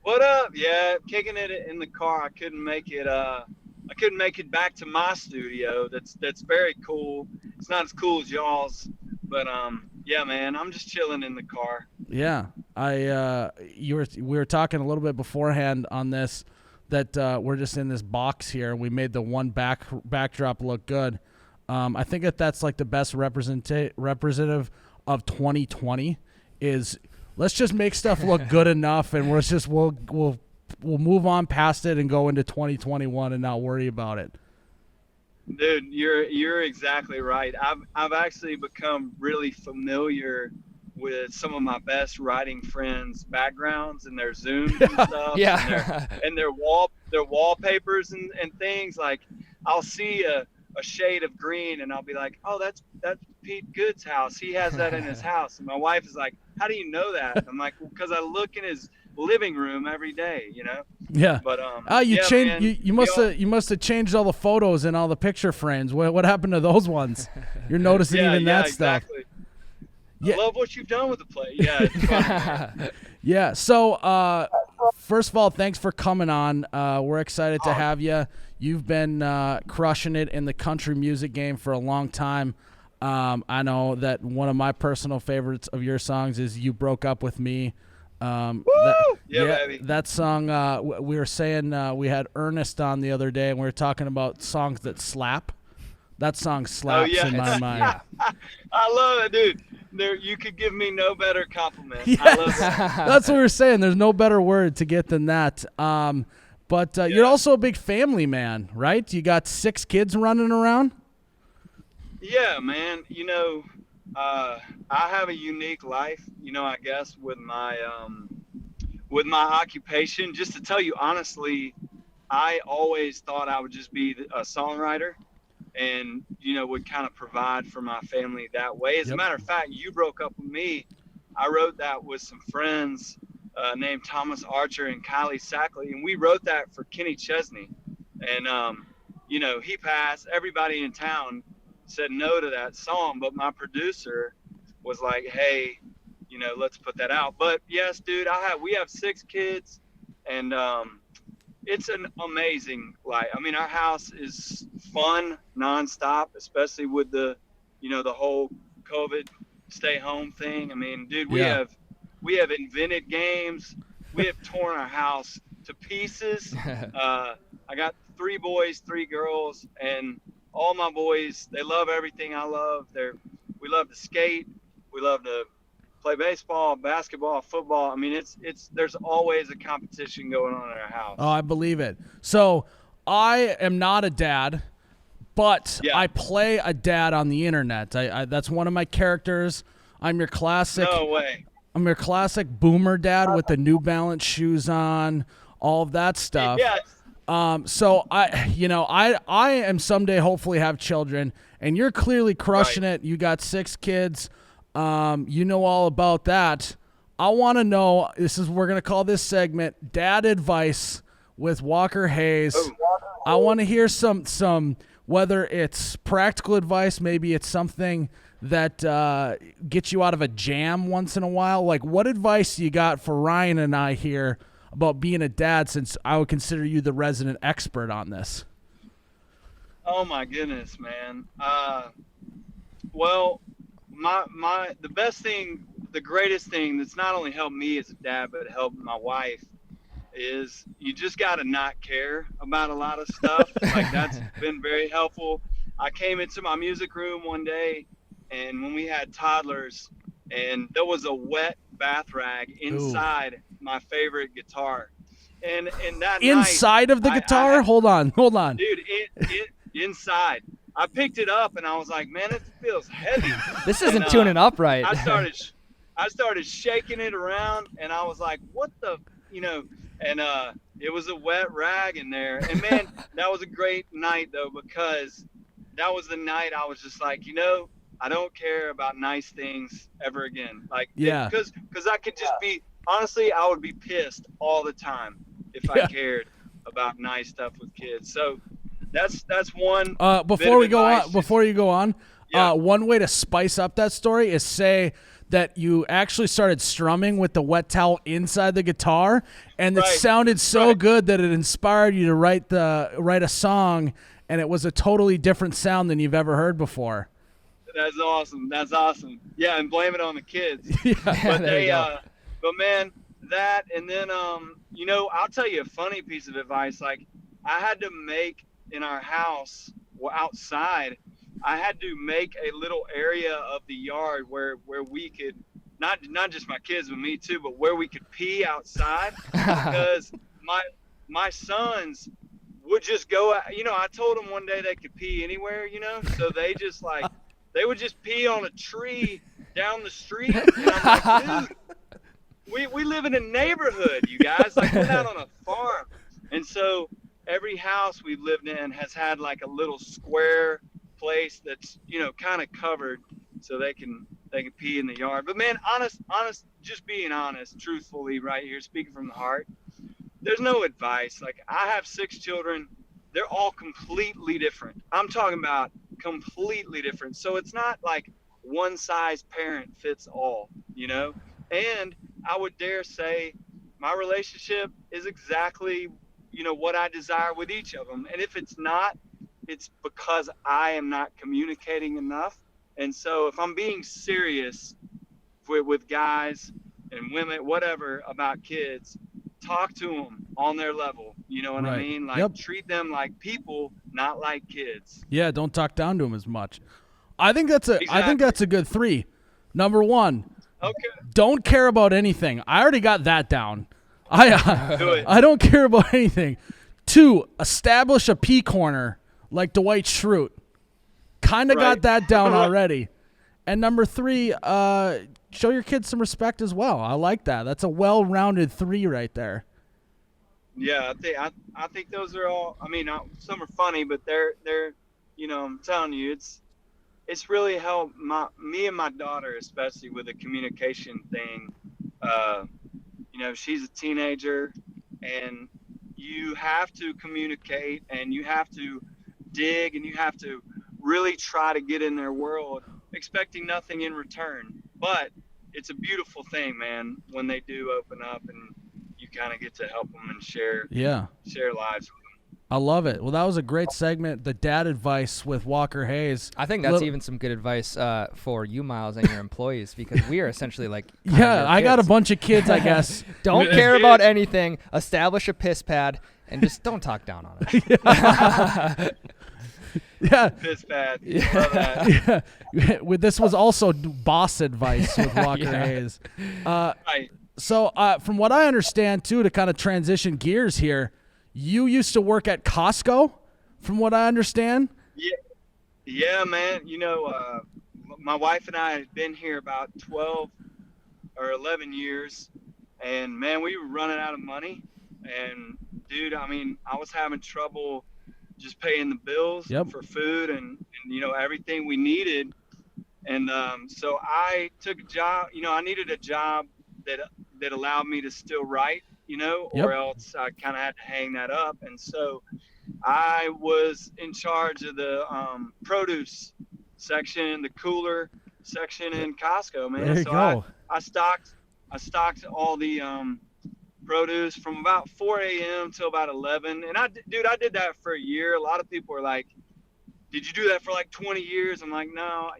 What up? Yeah, kicking it in the car. I couldn't make it back to my studio. That's very cool. It's not as cool as y'all's, but yeah, man, I'm just chilling in the car. Yeah. We were talking a little bit beforehand on this that we're just in this box here. We made the one backdrop look good. I think that's like the best representative of 2020 is let's just make stuff look good enough, and we'll move on past it and go into 2021 and not worry about it. Dude, you're exactly right. I've actually become really familiar with some of my best writing friends' backgrounds and their Zooms and stuff. Yeah. and their wallpapers and things. Like I'll see a shade of green and I'll be like, oh, that's Pete Good's house. He has that in his house. And my wife is like, how do you know that? I'm like, well, because I look in his living room every day, you know? Yeah. But you yeah, changed. man, You must have changed all the photos and all the picture frames. What happened to those ones? You're noticing even that exactly. stuff. I love what you've done with the play. Yeah, it's fun, man. Yeah. So, first of all, thanks for coming on. We're excited to have you. You've been crushing it in the country music game for a long time. I know that one of my personal favorites of your songs is "You Broke Up with Me." Baby. That song. We were saying we had Ernest on the other day, and we were talking about songs that slap. That song slaps in my mind. I love it, dude. You could give me no better compliment. Yes. I love that. That's what we were saying. There's no better word to get than that. But you're also a big family man, right? You got 6 kids running around? Yeah, man. You know, I have a unique life, I guess, with my occupation. Just to tell you honestly, I always thought I would just be a songwriter and, would kind of provide for my family that way. As a matter of fact, You Broke Up With Me, I wrote that with some friends named Thomas Archer and Kylie Sackley, and we wrote that for Kenny Chesney. And, he passed. Everybody in town said no to that song, but my producer was like, hey, let's put that out. But yes, dude, we have 6 kids, and it's an amazing life. I mean, our house is fun nonstop, especially with the whole COVID stay home thing. I mean, dude, we have invented games. We have torn our house to pieces. I got 3 boys, 3 girls, and all my boys, they love everything I love. We love to skate. We love to play baseball, basketball, football. I mean, there's always a competition going on in our house. Oh, I believe it. So I am not a dad, but I play a dad on the internet. I that's one of my characters. I'm your classic. No way. I'm your classic boomer dad with the New Balance shoes on, all of that stuff. Yes. So I am someday hopefully have children, and you're clearly crushing it. You got 6 kids. You know all about that. I want to know, we're going to call this segment Dad Advice with Walker Hayes. I want to hear some, whether it's practical advice, maybe it's something that gets you out of a jam once in a while. Like, what advice you got for Ryan and I here about being a dad, since I would consider you the resident expert on this? Oh my goodness, man. Well, the best thing, the greatest thing that's not only helped me as a dad, but helped my wife is you just got to not care about a lot of stuff. Like, that's been very helpful. I came into my music room one day and when we had toddlers, and there was a wet bath rag inside my favorite guitar. And that Inside night, of the guitar? Hold on. Dude, inside. I picked it up and I was like, man, it feels heavy. This isn't tuning up right. I started shaking it around and I was like, what the, and it was a wet rag in there. And man, that was a great night though, because that was the night I was just like, I don't care about nice things ever again. Like, yeah, because I could just be, honestly, I would be pissed all the time if I cared about nice stuff with kids. So that's one. Before you go on, one way to spice up that story is say that you actually started strumming with the wet towel inside the guitar, and it sounded so good that it inspired you to write a song, and it was a totally different sound than you've ever heard before. That's awesome. Yeah, and blame it on the kids. Yeah. But man, that, and then I'll tell you a funny piece of advice. Like, I had to make in our house, outside, I had to make a little area of the yard where we could, not just my kids but me too, but where we could pee outside, because my sons would just go, I told them one day they could pee anywhere, so they just they would just pee on a tree down the street. And I'm like, dude, we live in a neighborhood, you guys. Like, we're not on a farm. And so every house we've lived in has had like a little square place that's, kind of covered so they can pee in the yard. But man, honest, just being honest, truthfully right here, speaking from the heart, there's no advice. Like, I have 6 children. They're all completely different. I'm talking about completely different. So it's not like one size parent fits all, And I would dare say my relationship is exactly, what I desire with each of them. And if it's not, it's because I am not communicating enough. And so if I'm being serious with guys and women, whatever, about kids, talk to them on their level. You know what I mean? Like, treat them like people, not like kids. Yeah, don't talk down to them as much. I think that's a good 3. Number 1, don't care about anything. I already got that down. I don't care about anything. 2, establish a pee corner like Dwight Schrute. Kind of got that down already. And number 3, show your kids some respect as well. I like that. That's a well-rounded 3 right there. Yeah, I think those are all. I mean, some are funny, but they're I'm telling you, it's really helped me and my daughter, especially with the communication thing. She's a teenager, and you have to communicate, and you have to dig, and you have to really try to get in their world, expecting nothing in return. But it's a beautiful thing, man, when they do open up and you kind of get to help them and share lives with them. I love it. Well, that was a great segment, the dad advice with Walker Hayes. I think that's even some good advice for you, Miles, and your employees, because we are essentially like I got a bunch of kids, I guess. Don't care about anything. Establish a piss pad and just don't talk down on it. Yeah. Piss pad. Love that. Yeah. This was also boss advice with Walker Hayes. Right. So from what I understand, too, to kind of transition gears here, you used to work at Costco, from what I understand? Yeah, man. My wife and I had been here about 12 or 11 years, and, man, we were running out of money. And, dude, I mean, I was having trouble just paying the bills for food and everything we needed. And so I took a job. I needed a job that allowed me to still write, or else I kind of had to hang that up. And so I was in charge of the produce section, the cooler section in Costco, man. There you go. I stocked all the produce from about 4 a.m. till about 11. And I did that for a year. A lot of people are like, did you do that for like 20 years? I'm like, no,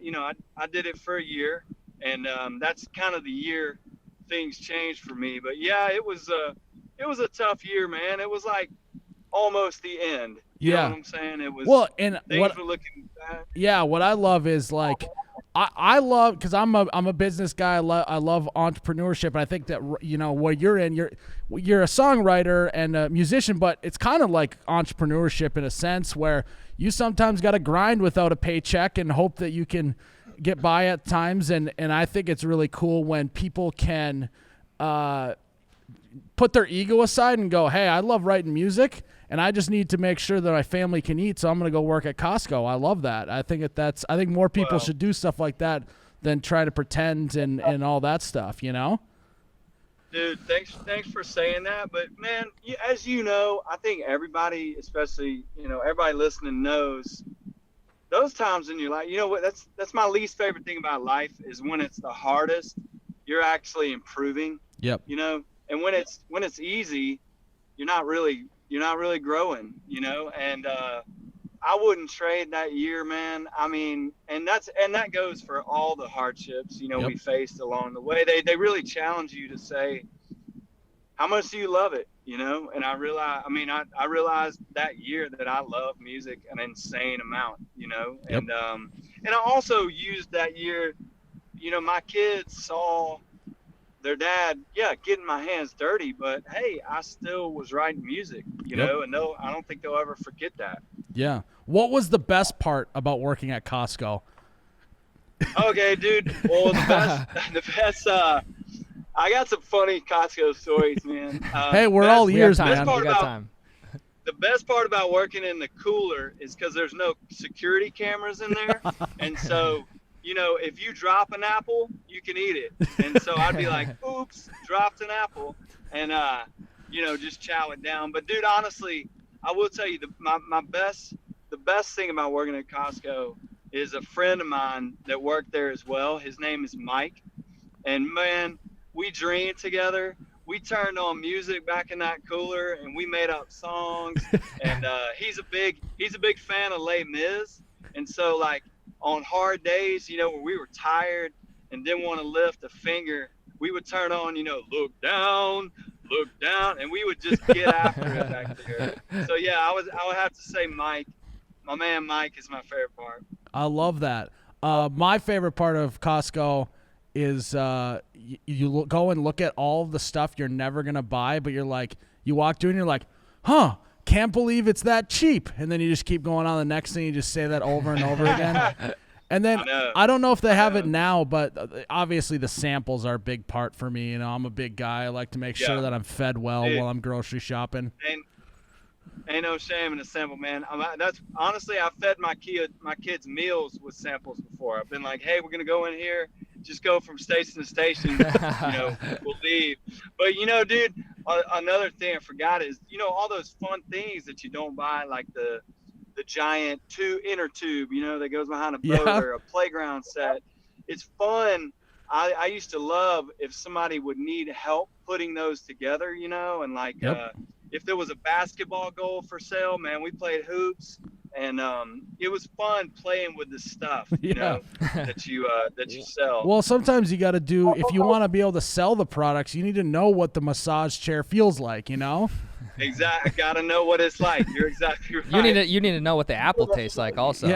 I did it for a year. And that's kind of the year things changed for me. But yeah, it was a tough year, man. It was like almost the end. You know what I'm saying? It was, things were looking bad. Yeah, what I love is, like, I love, because I'm a business guy. I love entrepreneurship, and I think that what you're in, you're a songwriter and a musician, but it's kind of like entrepreneurship in a sense where you sometimes got to grind without a paycheck and hope that you can get by at times. And I think it's really cool when people can put their ego aside and go, hey, I love writing music, and I just need to make sure that my family can eat, so I'm going to go work at Costco. I love that. I think I think more people should do stuff like that than try to pretend and all that stuff, Dude, thanks for saying that. But man, as you know, I think everybody, especially everybody listening, knows those times in your life. You know what? That's my least favorite thing about life is when it's the hardest. You're actually improving. Yep. And when it's easy, you're not really growing. And I wouldn't trade that year, man. I mean, and that goes for all the hardships, we faced along the way. They really challenge you to say, how much do you love it? And I realized that year that I love music an insane amount, and I also used that year, my kids saw their dad, getting my hands dirty, but hey, I still was writing music, and I don't think they'll ever forget that. Yeah. What was the best part about working at Costco? Okay, dude. Well, the best. I got some funny Costco stories, man. Hey, we're all ears, man. The best part about working in the cooler is because there's no security cameras in there, and so if you drop an apple, you can eat it. And so I'd be like, oops, dropped an apple, and just chow it down. But dude, honestly, I will tell you the best thing about working at Costco is a friend of mine that worked there as well. His name is Mike, and man, we dreamed together. We turned on music back in that cooler, and we made up songs. And he's a big fan of Les Mis, and so like on hard days, where we were tired and didn't want to lift a finger, we would turn on, look down, and we would just get after it back there. So yeah, I would have to say Mike. My man Mike is my favorite part. I love that. My favorite part of Costco is you go and look at all the stuff you're never going to buy, but you're like, you walk through and you're like, huh, can't believe it's that cheap. And then you just keep going on the next thing. You just say that over and over again. And then I don't know if they have it now, but obviously the samples are a big part for me. I'm a big guy. I like to make sure that I'm fed well while I'm grocery shopping. Ain't no shame in a sample, man. That's honestly, I've fed my kids meals with samples before. I've been like, hey, we're gonna go in here, just go from station to station, we'll leave. But dude, another thing I forgot is, all those fun things that you don't buy, like the giant inner tube, that goes behind a boat or a playground set. It's fun. I used to love if somebody would need help putting those together, and like if there was a basketball goal for sale, man, we played hoops, and it was fun playing with the stuff, that you sell. Well, sometimes you got to do, if you want to be able to sell the products, you need to know what the massage chair feels like, Exactly. Got to know what it's like. You're exactly right. You need to know what the apple tastes like also, you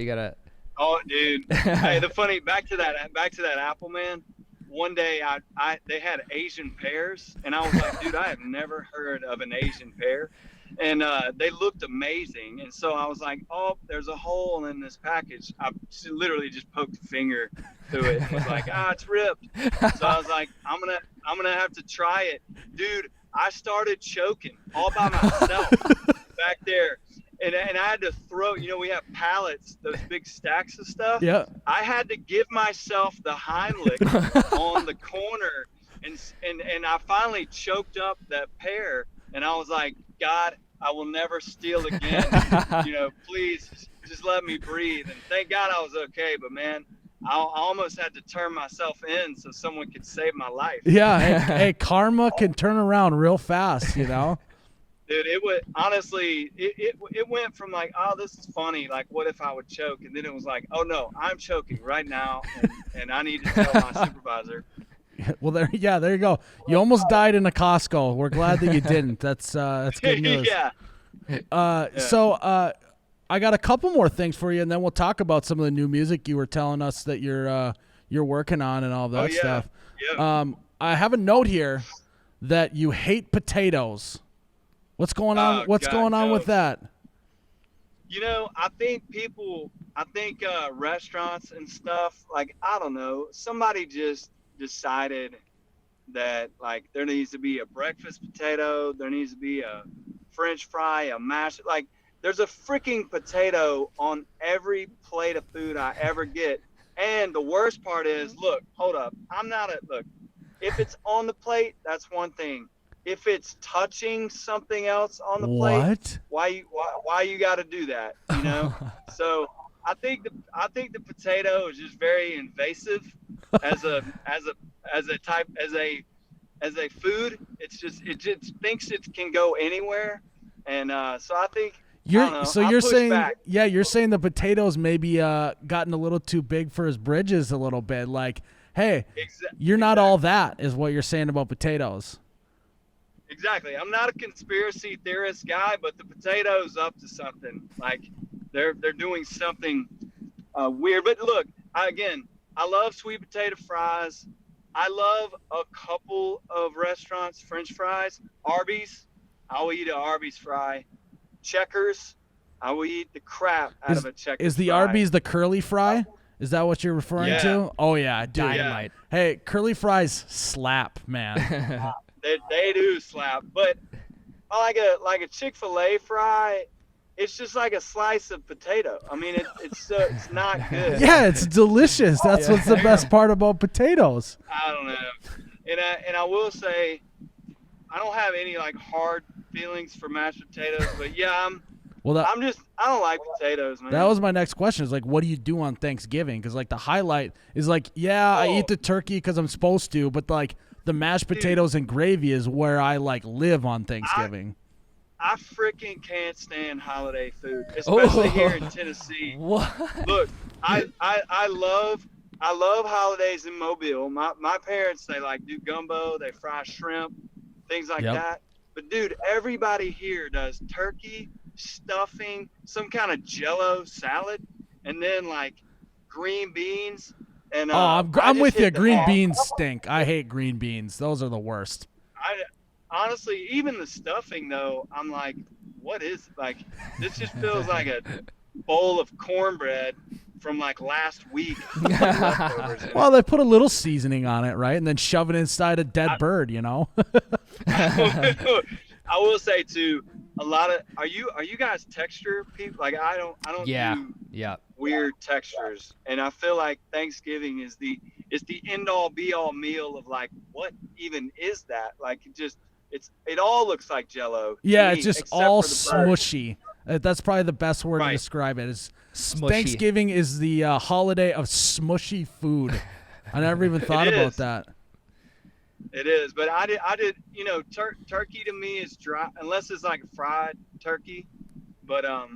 got to. Oh, dude. Hey, back to that apple, man. One day they had Asian pears, and I was like, dude, I have never heard of an Asian pear. And they looked amazing. And so I was like, oh, there's a hole in this package. I literally just poked a finger through it and was like, it's ripped. So I was like, I'm gonna have to try it. Dude, I started choking all by myself back there. And I had to throw, we have pallets, those big stacks of stuff. Yeah. I had to give myself the Heimlich on the corner, and I finally choked up that pear, and I was like, God, I will never steal again. Please just let me breathe. And thank God I was okay, but man, I almost had to turn myself in so someone could save my life. Yeah. Hey, karma can turn around real fast, Dude, it would honestly, it went from like, oh, this is funny, like what if I would choke, and then it was like, oh no, I'm choking right now, and I need to tell my supervisor. Well, there you go. You almost died in a Costco. We're glad that you didn't. That's good news. Yeah. So I got a couple more things for you, and then we'll talk about some of the new music you were telling us that you're working on and all that stuff. Yeah. I have a note here that you hate potatoes. What's going on? What's going on with that? You know, I think restaurants and stuff, like, I don't know, somebody just decided that, like, there needs to be a breakfast potato, there needs to be a French fry, a mash, like, there's a freaking potato on every plate of food I ever get. And the worst part is, look, hold up. Look, if it's on the plate, that's one thing. If it's touching something else on the plate, why you got to do that? You know. So I think the potato is just very invasive as a food. It just thinks it can go anywhere, and so I think. You're saying you're saying the potatoes maybe gotten a little too big for his bridges a little bit. Like, hey, you're not all that, is what you're saying about potatoes. Exactly. I'm not a conspiracy theorist guy, but the potato's up to something. Like, they're doing something weird. But look, I love sweet potato fries. I love a couple of restaurants' French fries. Arby's, I will eat an Arby's fry. Checkers, I will eat the crap out of a Checkers. Is the fry. Arby's the curly fry? Is that what you're referring to? Oh yeah, dude. Dynamite. Hey, curly fries slap, man. They do slap, but I like a Chick-fil-A fry. It's just like a slice of potato. I mean, it's not good. Yeah, it's delicious. That's what's the best part about potatoes. I don't know, and I will say, I don't have any like hard feelings for mashed potatoes, but yeah, I don't like potatoes, man. That was my next question. Is like, what do you do on Thanksgiving? Because like the highlight is like, I eat the turkey because I'm supposed to, but like the mashed potatoes and gravy is where I like live on Thanksgiving. I freaking can't stand holiday food, especially here in Tennessee. What? Look, I love holidays in Mobile. My parents, they like do gumbo, they fry shrimp, things like that. But dude, everybody here does turkey, stuffing, some kind of Jello salad, and then like green beans. And I'm with you. Green beans stink. I hate green beans. Those are the worst. Honestly, even the stuffing though, I'm like, what is like? This just feels like a bowl of cornbread from like last week. Well, they put a little seasoning on it, right, and then shove it inside a dead bird. You know. I will say too, a lot of are you guys texture people? Like I don't do weird textures, and I feel like Thanksgiving is the end all be all meal of like, what even is that? Like it all looks like Jello. Yeah, it's just all smushy. That's probably the best word to describe it. Is smushy. Thanksgiving is the holiday of smushy food. I never even thought about that. It is, but I did. You know, turkey to me is dry unless it's like fried turkey. But I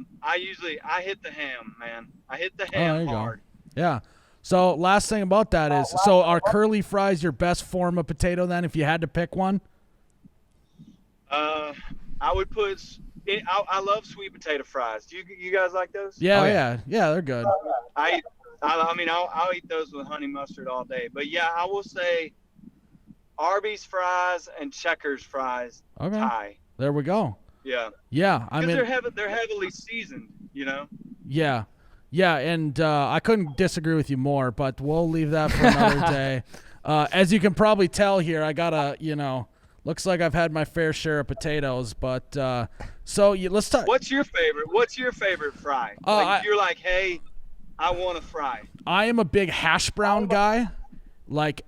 hit the ham, man. I hit the ham hard. Yeah. So last thing about that is, so are curly fries your best form of potato then, if you had to pick one? I would put. I love sweet potato fries. Do you guys like those? Yeah, they're good. I'll eat those with honey mustard all day. But yeah, I will say Arby's fries and Checkers fries tie. There we go. Yeah. Yeah, I mean they're heavily seasoned, you know. Yeah, and I couldn't disagree with you more, but we'll leave that for another day. As you can probably tell here, I gotta, looks like I've had my fair share of potatoes, but let's talk. What's your favorite fry? You're like, hey, I want a fry. I am a big hash brown guy. Like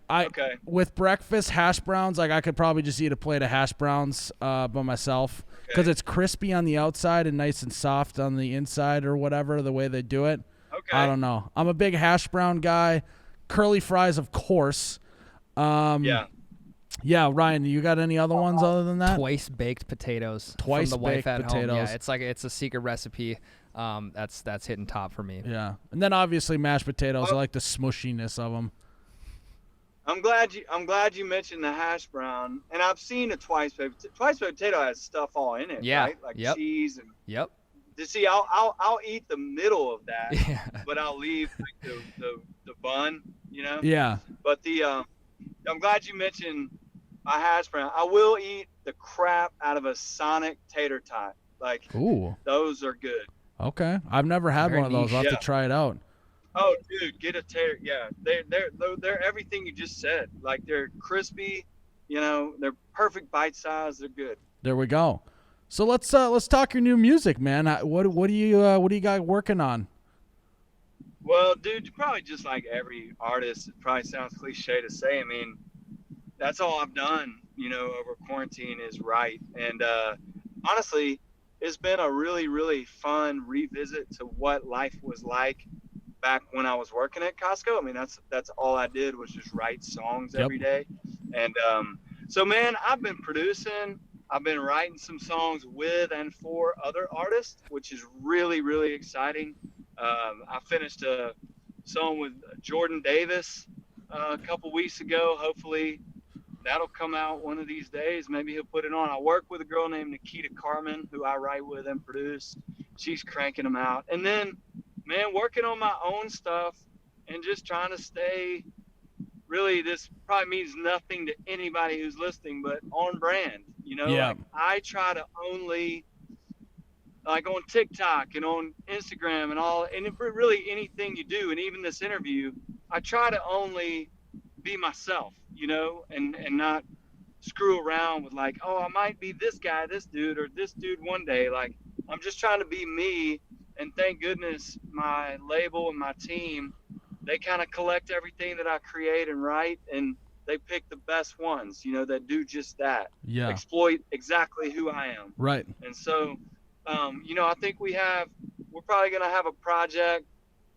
with breakfast hash browns, like I could probably just eat a plate of hash browns by myself because it's crispy on the outside and nice and soft on the inside or whatever the way they do it. Okay. I don't know. I'm a big hash brown guy. Curly fries, of course. Yeah, Ryan, you got any other ones other than that? Twice baked potatoes. From the wife at home. Yeah, it's a secret recipe. That's hitting top for me. Yeah, and then obviously mashed potatoes. I like the smushiness of them. I'm glad you mentioned the hash brown, and I've seen a twice baked potato has stuff all in it, right? Like cheese and see, I'll eat the middle of that, Yeah. but I'll leave like the bun, you know. Yeah. But I'm glad you mentioned a hash brown. I will eat the crap out of a Sonic tater tot. Like, Ooh. those are good. Okay. I've never had Very one of those. niche. I'll have Yeah. to try it out. Oh, dude, get a tater. Yeah, they're everything you just said. Like, they're crispy, you know, they're perfect bite size. They're good. There we go. So let's talk your new music, man. What do you got working on? Well, dude, probably just like every artist, it probably sounds cliche to say. I mean, that's all I've done, you know, over quarantine is write. And honestly, it's been a really, really fun revisit to what life was like back when I was working at Costco. I mean, that's all I did was just write songs every day. And so, man, I've been producing. I've been writing some songs with and for other artists, which is really, really exciting. I finished a song with Jordan Davis a couple weeks ago. Hopefully that'll come out one of these days. Maybe he'll put it on. I work with a girl named Nikita Carmen, who I write with and produce. She's cranking them out. And then, man, working on my own stuff and just trying to stay, really, this probably means nothing to anybody who's listening, but on brand. You know, Yeah. like I try to only, like on TikTok and on Instagram and all, and really anything you do, and even this interview, I try to only be myself, you know, and not screw around with like, oh, I might be this guy, this dude, or this dude one day. Like, I'm just trying to be me, and thank goodness my label and my team, they kind of collect everything that I create and write, and they pick the best ones, you know, that do just that. Yeah. Exploit exactly who I am. Right. And so, you know, I think we're probably going to have a project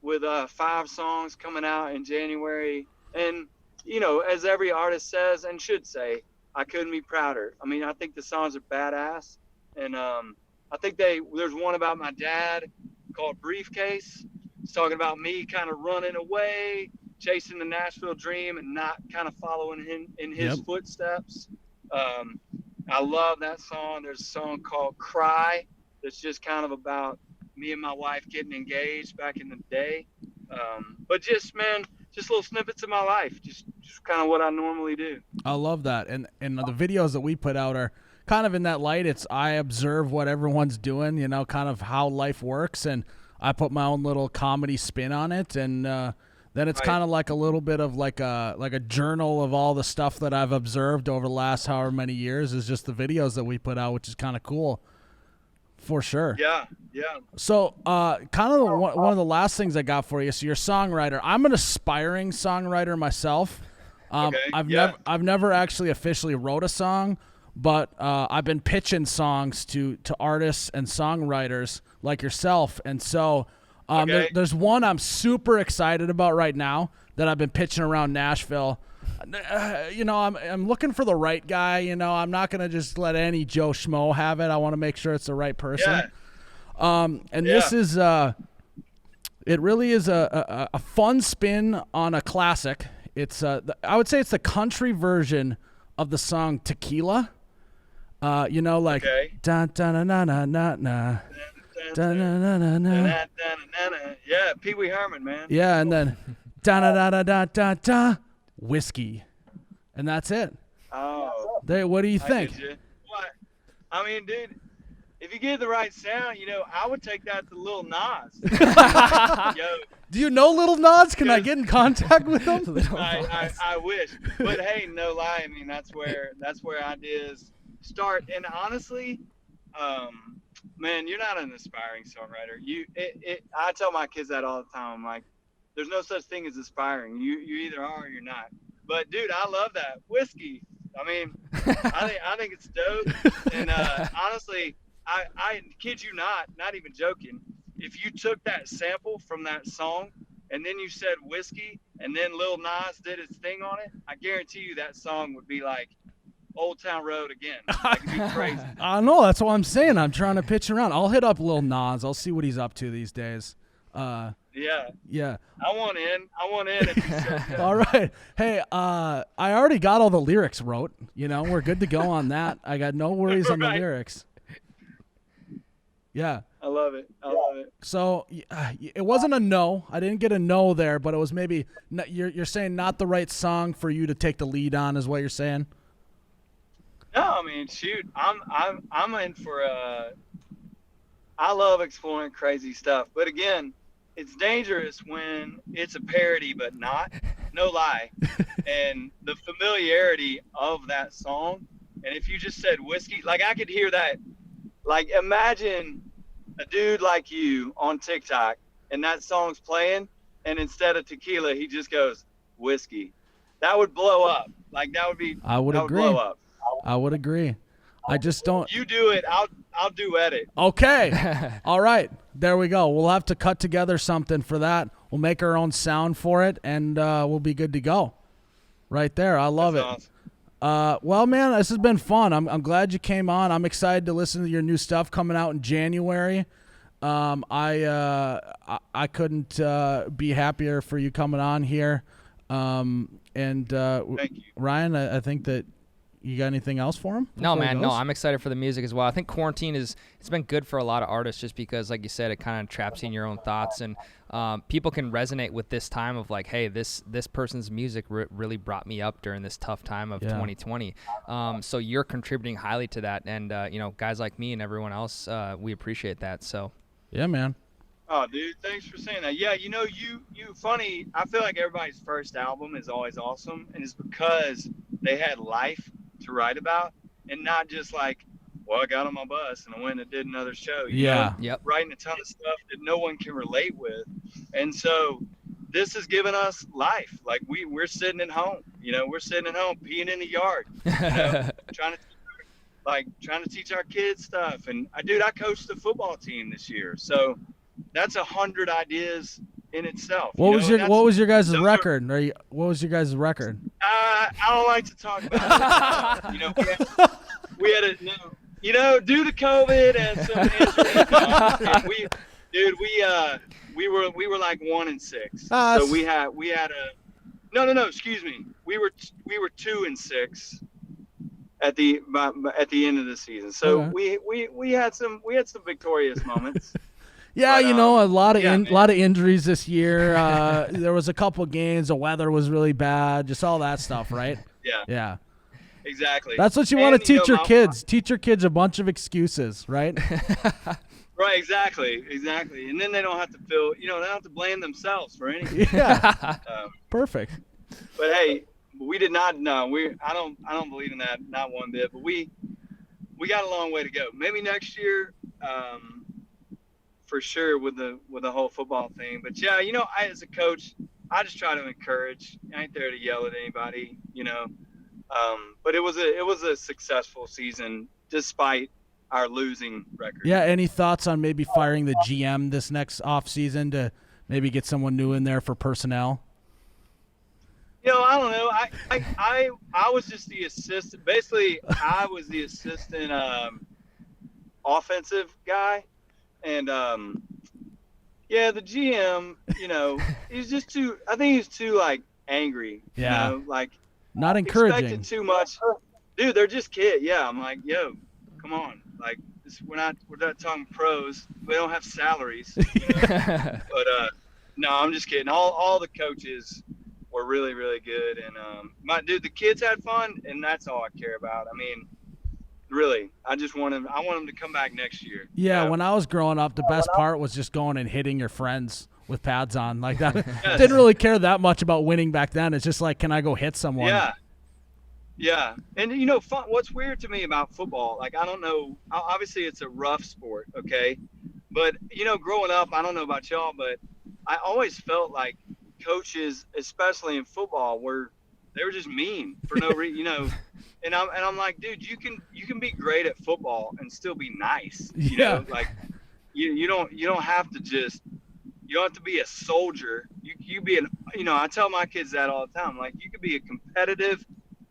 with 5 songs coming out in January. And, you know, as every artist says and should say, I couldn't be prouder. I mean, I think the songs are badass. And I think there's one about my dad called Briefcase. It's talking about me kind of running away, chasing the Nashville dream and not kind of following him in his footsteps. I love that song. There's a song called Cry that's just kind of about me and my wife getting engaged back in the day. But just, man, just little snippets of my life, just kind of what I normally do. I love that. And the videos that we put out are kind of in that light. It's I observe what everyone's doing, you know, kind of how life works, and I put my own little comedy spin on it, and then it's kind of like a little bit of like a journal of all the stuff that I've observed over the last however many years is just the videos that we put out, which is kind of cool. For sure. Yeah. So, kind of one of the last things I got for you. So, you're a songwriter. I'm an aspiring songwriter myself. Okay, I've never actually officially wrote a song, but I've been pitching songs to artists and songwriters like yourself. And so, there's one I'm super excited about right now that I've been pitching around Nashville. You know, I'm looking for the right guy. You know, I'm not gonna just let any Joe Schmo have it. I want to make sure it's the right person. This is it really is a fun spin on a classic. It's I would say it's the country version of the song Tequila. You know, like da da na na na na na. Da, na, na, na, na. Yeah, Pee Wee Herman, man. Yeah, and then da da da da da da da. Whiskey, and that's it. Oh, What do you think? What? I mean, dude, if you get the right sound, you know, I would take that to Lil Nas. Yo, Do you know Little Nas? Can I get in contact with him? I wish, but hey, no lie. I mean, that's where ideas start. And honestly, man, you're not an aspiring songwriter. I tell my kids that all the time. I'm like, there's no such thing as aspiring. You either are or you're not. But dude, I love that whiskey. I mean, I think it's dope. And honestly, I kid you not even joking. If you took that sample from that song and then you said whiskey and then Lil Nas did his thing on it, I guarantee you that song would be like Old Town Road again. Like, it'd be crazy. I know. That's what I'm saying. I'm trying to pitch around. I'll hit up Lil Nas. I'll see what he's up to these days. Yeah. I want in if you said that. All right. Hey, I already got all the lyrics wrote. You know, we're good to go on that. I got no worries on the Right. lyrics. Yeah. I love it. I love it. So it wasn't a no. I didn't get a no there, but it was maybe you're saying not the right song for you to take the lead on, is what you're saying. No, I mean, shoot, I'm in for I love exploring crazy stuff, but again, it's dangerous when it's a parody, but not. No lie, and the familiarity of that song. And if you just said whiskey, like I could hear that. Like imagine a dude like you on TikTok, and that song's playing, and instead of tequila, he just goes whiskey. That would blow up. Like that would be. I would that agree. Would blow up. I would agree. I just don't. You do it. I'll duet it. Okay. All right. There we go. We'll have to cut together something for that. We'll make our own sound for it, and we'll be good to go. Right there. I love That's it. awesome. Well, man, this has been fun. I'm glad you came on. I'm excited to listen to your new stuff coming out in January. I couldn't be happier for you coming on here. Thank you. Ryan, I think that you got anything else for him? No, before he man. No, goes? I'm excited for the music as well. I think quarantine it's been good for a lot of artists just because, like you said, it kind of traps you in your own thoughts, and people can resonate with this time of like, hey, this person's music really brought me up during this tough time of 2020. So you're contributing highly to that, and guys like me and everyone else, we appreciate that. So Yeah, man. Oh, dude, thanks for saying that. Yeah, you funny. I feel like everybody's first album is always awesome, and it's because they had life to write about, and not just like, well, I got on my bus and I went and did another show. You know, Yep. writing a ton of stuff that no one can relate with, and so this has given us life. Like we're sitting at home. We're sitting at home peeing in the yard, trying to teach our kids stuff. And I coached the football team this year, so that's 100 ideas in itself. What was your guys' record? What was your guys' record? I don't like to talk about it. We had due to COVID and some injuries, we were like 1-6. So we had excuse me. We were 2-6 at the end of the season. So Okay. we had some victorious moments. Yeah, But, a lot of man. lot of injuries this year. There was a couple games. The weather was really bad. Just all that stuff, right? Yeah, Yeah. exactly. That's what you want to And, teach your kids. Teach your kids a bunch of excuses, right? Right, exactly. And then they don't have to feel, they don't have to blame themselves for anything. Yeah. Perfect. But hey, we did not. No, I don't believe in that, not one bit. But we got a long way to go. Maybe next year, for sure with the whole football thing. But yeah, I as a coach, I just try to encourage. I ain't there to yell at anybody, But it was a successful season despite our losing record. Yeah. Any thoughts on maybe firing the GM this next off season to maybe get someone new in there for personnel? I don't know. I was just the assistant. Basically, I was the assistant offensive guy, and the GM, he's just too. I think he's too like angry. Yeah. Like Not encouraging. expected too much. Dude, they're just kids. Yeah, I'm like, yo, come on. Like we're not talking pros. We don't have salaries. But no, I'm just kidding. All the coaches were really, really good, and the kids had fun, and that's all I care about. I mean, really, I want them to come back next year. Yeah, when I was growing up, the best part was just going and hitting your friends with pads on. Like that. Didn't really care that much about winning back then. It's just like, can I go hit someone? Yeah. And what's weird to me about football, like I don't know, obviously it's a rough sport, okay? But growing up, I don't know about y'all, but I always felt like coaches, especially in football, they were just mean for no reason, And I'm like, dude, you can be great at football and still be nice. You know, like you don't have to be a soldier. You be I tell my kids that all the time. Like, you could be a competitive,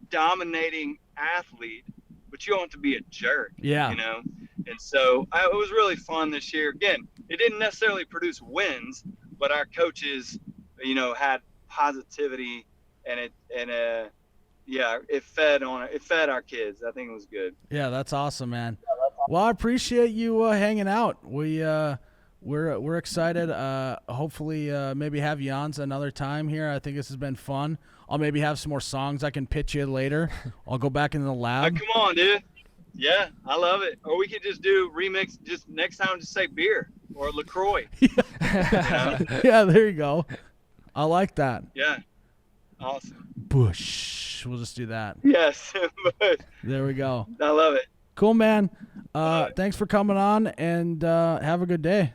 dominating athlete, but you don't have to be a jerk. Yeah. And so it was really fun this year. Again, it didn't necessarily produce wins, but our coaches, had positivity, and it fed our kids. I think it was good. Yeah, that's awesome, man. Well, I appreciate you hanging out. We're excited. Hopefully, maybe have you on another time here. I think this has been fun. I'll maybe have some more songs I can pitch you later. I'll go back into the lab. Come on, dude. Yeah, I love it. Or we could just do remix. Just next time, just say beer or LaCroix. Yeah, there you go. I like that. Yeah, awesome. Bush. We'll just do that. Yes, There we go. I love it. Cool, man. Thanks for coming on, and have a good day.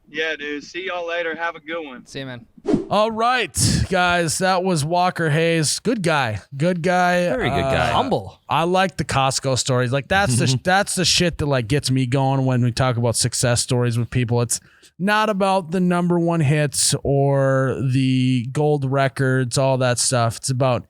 Yeah, dude. See y'all later. Have a good one. See you, man. All right, guys. That was Walker Hayes. Good guy. Good guy. Very good guy. Humble. I like the Costco stories. Like that's the shit that like gets me going when we talk about success stories with people. It's not about the number one hits or the gold records, all that stuff. It's about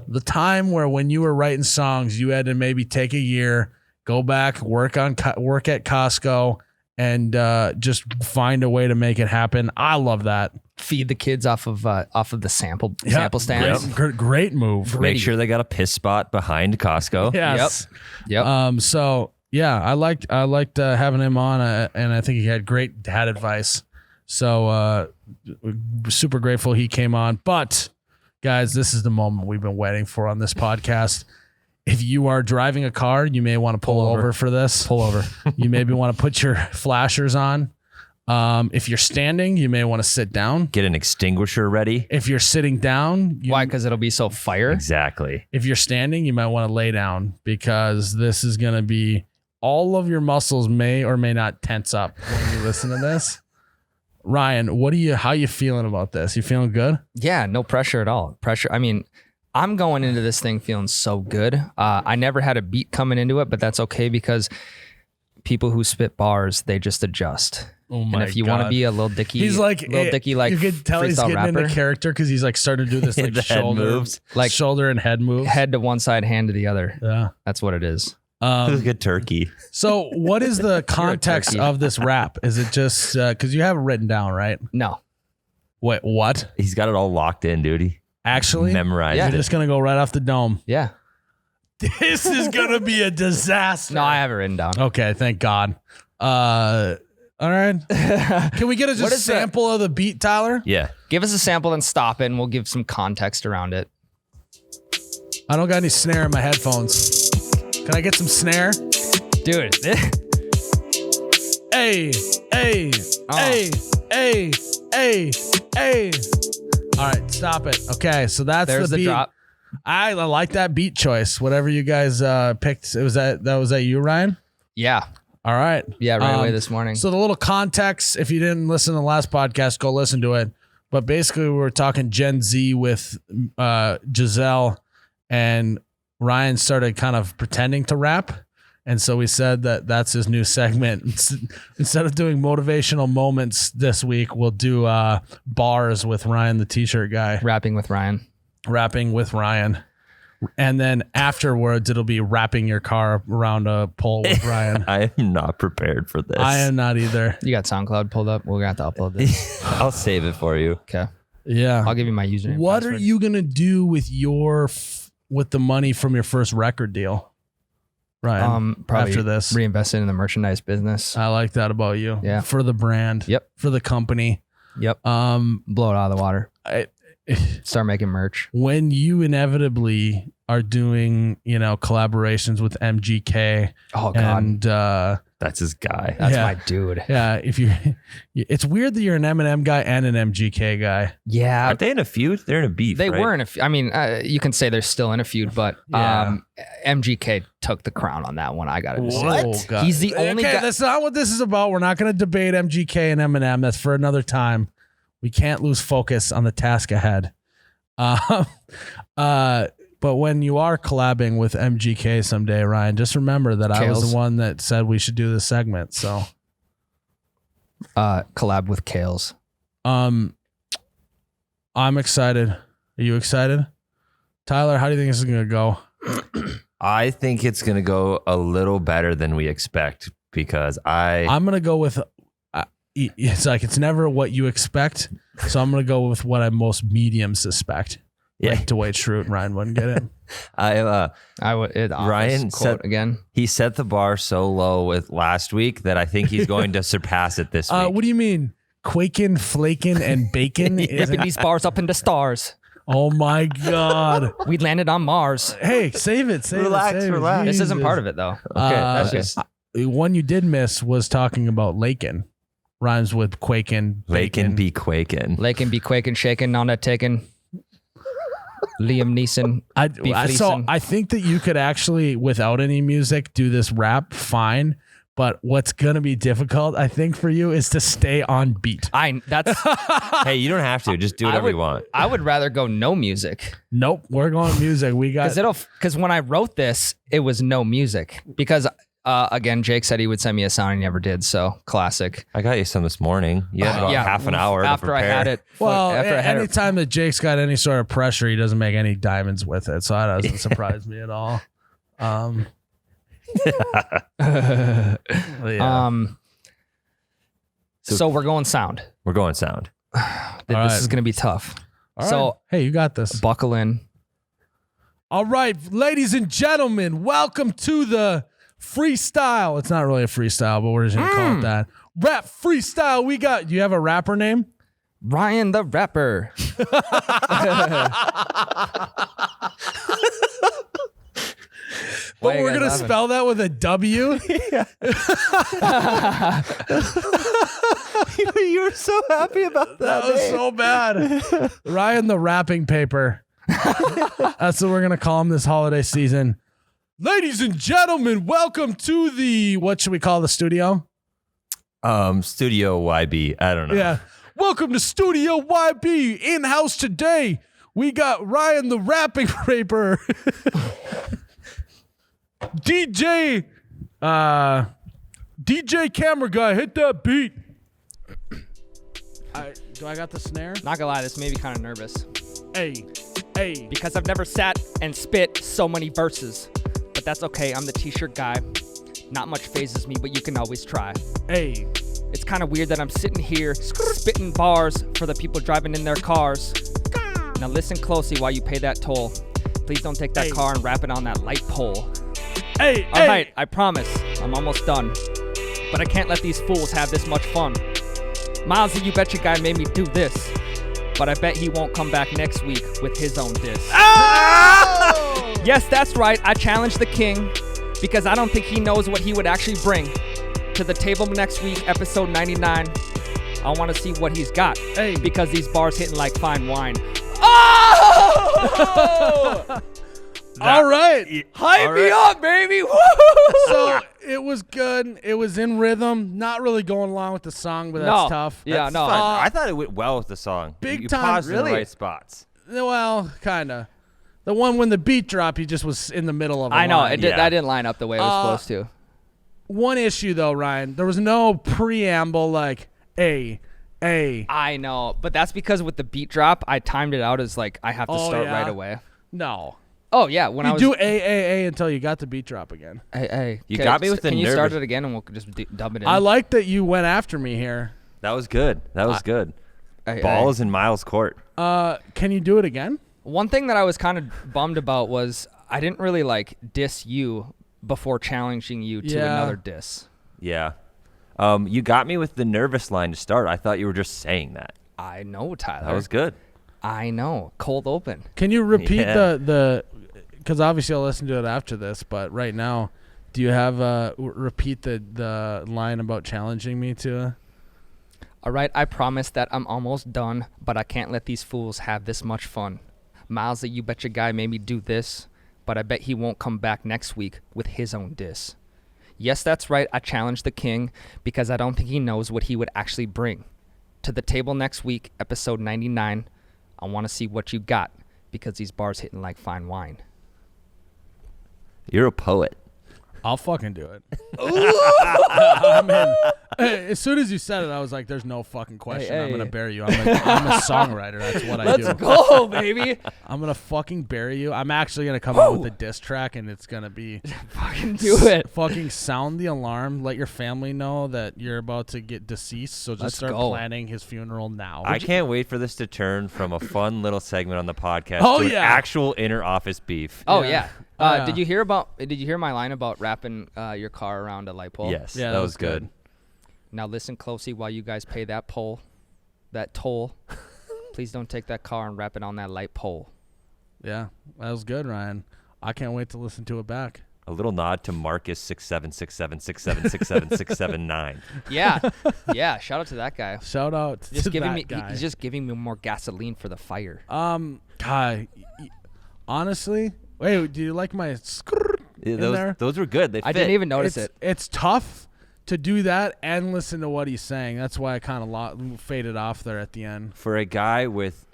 the time where when you were writing songs, you had to maybe take a year, go back, work at Costco, and just find a way to make it happen. I love that. Feed the kids off of the sample stands. Great move. Make sure they got a piss spot behind Costco. Yes. Yep. So yeah, I liked having him on, and I think he had great dad advice. So super grateful he came on. But guys, this is the moment we've been waiting for on this podcast. If you are driving a car, you may want to pull over for this. Pull over. You maybe want to put your flashers on. If you're standing, you may want to sit down. Get an extinguisher ready. If you're sitting down, Why? Because it'll be so fire. Exactly. if you're standing, you might want to lay down because this is going to be all of your muscles may or may not tense up when you listen to this. Ryan, how you feeling about this? You feeling good? Yeah, no pressure at all. I mean, I'm going into this thing feeling so good. I never had a beat coming into it, but that's okay because people who spit bars, they just adjust. Oh my And if you God. want to be a little dicky, He's like, you could tell he's getting rapper, into character because he's like starting to do this like The head shoulder moves. Like shoulder and head moves. head to one side, hand to the other. Yeah. That's what it is. Like a turkey. So what is the context turkey. of this rap? Is it just because you have it written down, right? No. Wait, what? He's got it all locked in, dude. He Actually, memorized you're it. just gonna go right off the dome. Yeah. This is gonna be a disaster. No, I have it written down. Okay, thank God. All right. Can we get a What just is that? sample of the beat, Tyler? Yeah. Give us a sample and stop it, and we'll give some context around it. I don't got any snare in my headphones. Can I get some snare? Dude, Hey, hey, hey, hey, hey, hey. All right, stop it. Okay, so that's there's the the beat. drop. I like that beat choice. Whatever you guys picked. Was that you, Ryan? Yeah. All right. Yeah, right away this morning. So the little context, if you didn't listen to the last podcast, go listen to it. But basically, we were talking Gen Z with Giselle, and Ryan started kind of pretending to rap. And so we said that that's his new segment. Instead of doing motivational moments this week, we'll do bars with Ryan, the t-shirt guy, Rapping with Ryan. rapping with Ryan. And then afterwards, it'll be wrapping your car around a pole with Ryan. I am not prepared for this. I am not either. You got SoundCloud pulled up? We're going to have to upload this. I'll save it for you. Okay. Yeah. I'll give you my username. What password. are you gonna do with with the money from your first record deal, Ryan? Probably after this, reinvest it in the merchandise business. I like that about you. Yeah. For the brand. Yep. For the company. Yep. Blow it out of the water. Start making merch. When you inevitably are doing, collaborations with MGK Oh God, and That's his guy. that's yeah. my dude. yeah, it's weird that you're an Eminem guy and an MGK guy. Yeah, Aren't they in a feud? They're in a beef. they right? were in a. I mean, you can say they're still in a feud, but Yeah. MGK took the crown on that one. I got to say. Oh, God. He's the only okay, guy. that's not what this is about. We're not going to debate MGK and Eminem. That's for another time. We can't lose focus on the task ahead. But when you are collabing with MGK someday, Ryan, just remember that I was Kales. the one that said we should do this segment. So, Collab with Kales. I'm excited. Are you excited? Tyler, how do you think this is going to go? I think it's going to go a little better than we expect because I'm going to go with, it's like, it's never what you expect. So I'm going to go with what I most medium suspect. like Dwight Schrute and Ryan wouldn't get it. I would. Ryan Quote said again. He set the bar so low with last week that I think he's going to surpass it this week. What do you mean? Quaking, flaking, and bacon? Dipping these bars up into stars. Oh my God. We landed on Mars. Hey, save it. Relax. This isn't Jesus. part of it though. Okay, that's just One you did miss was talking about lakin. Rhymes with quaking. Lakin be quaking. Lakin be quaking, shaking on that taking. Liam Neeson. So I think that you could actually, without any music, do this rap fine. But what's gonna be difficult, I think, for you is to stay on beat. Hey, you don't have to. Just do whatever you want. I would rather go no music. Nope, we're going music. We got because when I wrote this, it was no music because. Again, Jake said he would send me a sound and he never did. So classic. I got you some this morning. You had about half an hour after to I prepare. had it. Well, after I had anytime that Jake's got any sort of pressure, he doesn't make any diamonds with it. So that doesn't surprise me at all. So we're going sound. We're going sound. This is going to be tough. All so right. Hey, you got this. Buckle in. All right, ladies and gentlemen, welcome to the freestyle. It's not really a freestyle, but we're just gonna call it that. Rap freestyle. We got. Do you have a rapper name? Ryan the Rapper. But we're gonna spell that with a W. You were so happy about That was so bad. Ryan the Wrapping Paper. That's what we're gonna call him this holiday season. Ladies and gentlemen, welcome to the, what should we call the studio? Studio YB. I don't know. Yeah. Welcome to Studio YB. In-house today, we got Ryan the Wrapping Paper. DJ Camera Guy, hit that beat. Do I got the snare? Not gonna lie, this made me kind of nervous. Hey. Because I've never sat and spit so many verses. But that's okay, I'm the t-shirt guy. Not much phases me, but you can always try. Hey. It's kind of weird that I'm sitting here spitting bars for the people driving in their cars. Now listen closely while you pay that toll. Please don't take that car and wrap it on that light pole. Hey. All right, I promise, I'm almost done. But I can't let these fools have this much fun. Miles, the You Betcha guy made me do this. But I bet he won't come back next week with his own diss. Oh! Yes, that's right. I challenged the king because I don't think he knows what he would actually bring to the table next week, episode 99. I want to see what he's got because these bars hitting like fine wine. Oh! All right. Hype me up, baby. Woo! So it was good. It was in rhythm. Not really going along with the song, but that's tough. Yeah, That's no. fine. I thought it went well with the song. Big you time, paused in really? the right spots. Well, kind of. The one when the beat dropped, he just was in the middle of a I know. line. That didn't line up the way it was supposed to. One issue, though, Ryan. There was no preamble like, hey. I know. But that's because with the beat drop, I timed it out as like I have to start right away. No. Oh, yeah. When I was do A until you got the beat drop again. Hey. You got me with the Can you start nervous- it again and we'll just dub it in? I like that you went after me here. That was good. That was good. Hey, Ball is in Miles' court. Can you do it again? One thing that I was kind of bummed about was I didn't really like diss you before challenging you to another diss. Yeah. You got me with the nervous line to start. I thought you were just saying that. I know, Tyler. That was good. I know. Cold open. Can you repeat Yeah. the because obviously I'll listen to it after this, but right now, do you have repeat the line about challenging me to? All right, I promise that I'm almost done, but I can't let these fools have this much fun. Miles, the You Betcha guy made me do this, but I bet he won't come back next week with his own diss. Yes, that's right, I challenged the king because I don't think he knows what he would actually bring. To the table next week, episode 99, I want to see what you got because these bars hitting like fine wine. You're a poet. I'll fucking do it. I'm in. As soon as you said it, I was like, "There's no fucking question. I'm gonna bury you. I'm a songwriter. That's what I do. Let's go, baby. I'm gonna fucking bury you. I'm actually gonna come out with a diss track, and it's gonna be Fucking do it. Fucking sound the alarm. Let your family know that you're about to get deceased. So just Let's start go. planning his funeral now. I can't wait for this to turn from a fun little segment on the podcast Oh, to yeah. an actual inner office beef. Oh Yeah. yeah. Oh, yeah. Did you hear my line about wrapping your car around a light pole? Yes, Yeah, that was good. Now listen closely while you guys pay that toll. Please don't take that car and wrap it on that light pole. Yeah, that was good, Ryan. I can't wait to listen to it back. A little nod to Marcus 6767676769. Yeah. Yeah. Shout out to that guy. Shout out Just to giving that me guy. he's just giving me more gasoline for the fire. Guy, honestly, wait, do you like my Yeah, in there? those were good. They I fit. didn't even notice it. It's tough to do that and listen to what he's saying. That's why I kind of faded off there at the end. For a guy with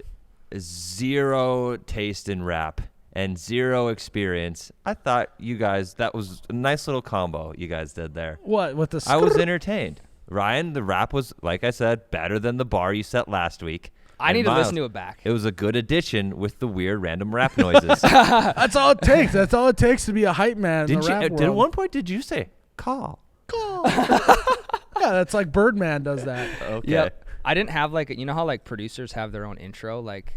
zero taste in rap and zero experience, I thought you guys, that was a nice little combo you guys did there. What with the? I was entertained. Ryan, the rap was, like I said, better than the bar you set last week. I And need to Miles, listen to it back. It was a good addition with the weird random rap noises. That's all it takes. That's all it takes to be a hype man in the rap world. At one point, did you say call? Yeah, that's like Birdman does that. Okay. Yep. I didn't have like you know how like producers have their own intro like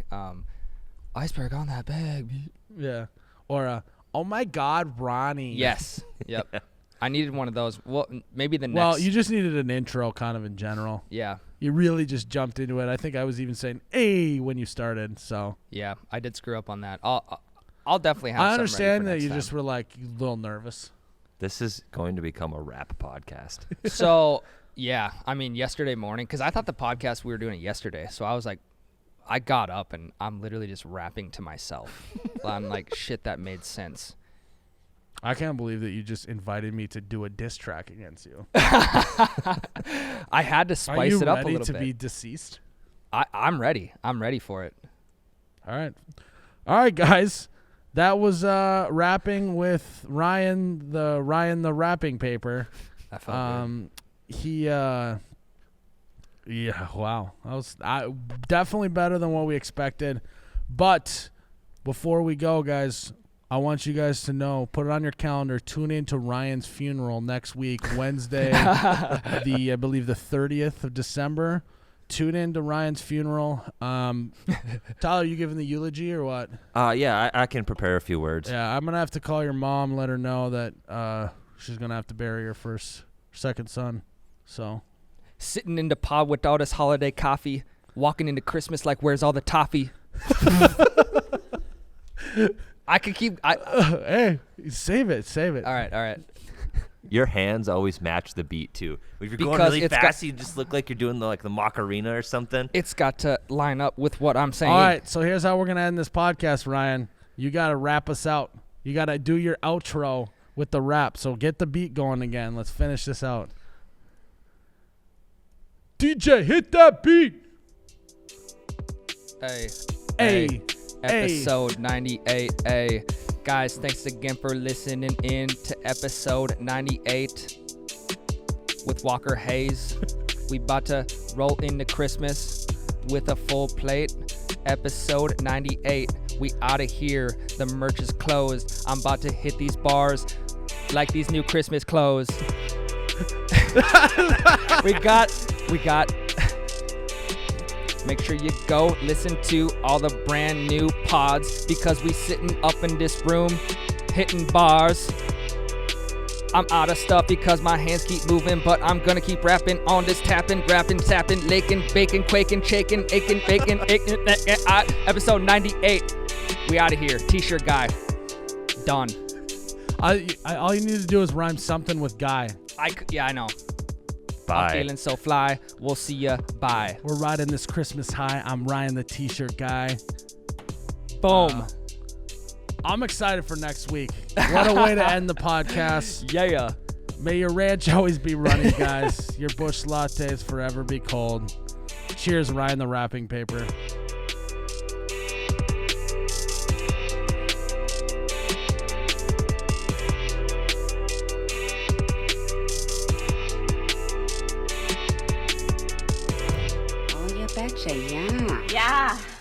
iceberg on that bag. Yeah. Or oh my God, Ronnie. Yes. Yep. I needed one of those. Well, maybe the next. Well, you just needed an intro, kind of in general. Yeah. You really just jumped into it. I think I was even saying "hey" when you started. So Yeah. I did screw up on that. I'll definitely have. I something ready understand for that next you time. just were like a little nervous. This is going to become a rap podcast. So yeah, I mean, yesterday morning, because I thought the podcast we were doing it yesterday, so I was like, I got up and I'm literally just rapping to myself. I'm like, shit, that made sense. I can't believe that you just invited me to do a diss track against you. I had to Are spice you it up a ready little to bit. be deceased? I'm ready. I'm ready for it. All right, guys. That was rapping with Ryan the wrapping paper. That felt good. Yeah, wow. That was definitely better than what we expected. But before we go, guys, I want you guys to know, put it on your calendar, tune in to Ryan's funeral next week, Wednesday, I believe the 30th of December. Tune in to Ryan's funeral. Tyler, you giving the eulogy or what? Yeah, I can prepare a few words. Yeah, I'm going to have to call your mom, let her know that she's going to have to bury her second son. So, Sitting in the pod without his holiday coffee, walking into Christmas like where's all the toffee. I could keep. hey, save it. All right. Your hands always match the beat too. If you're going Because really it's fast, you just look like you're doing the Macarena or something. It's got to line up with what I'm saying. All right, so here's how we're going to end this podcast, Ryan. You got to wrap us out. You got to do your outro with the rap. So get the beat going again. Let's finish this out. DJ, hit that beat. Hey. Episode 98. Guys, thanks again for listening in to episode 98 with Walker Hayes. We about to roll into Christmas with a full plate. Episode 98. We out of here. The merch is closed. I'm about to hit these bars like these new Christmas clothes. We got. Make sure you go listen to all the brand new pods because we sitting up in this room hitting bars. I'm out of stuff because my hands keep moving, but I'm gonna keep rapping on this tapping, rapping, tapping, laking, baking, quaking, shaking, aching, baking, episode 98. We out of here. T-shirt guy. Done. All you need to do is rhyme something with guy. I know. Bye. I'm feeling so fly. We'll see ya. Bye. We're riding this Christmas high. I'm Ryan the T-shirt guy. Boom. I'm excited for next week. What a way to end the podcast. Yeah. May your ranch always be running, guys. Your Busch lattes forever be cold. Cheers, Ryan the wrapping paper. betcha, yeah. Yeah.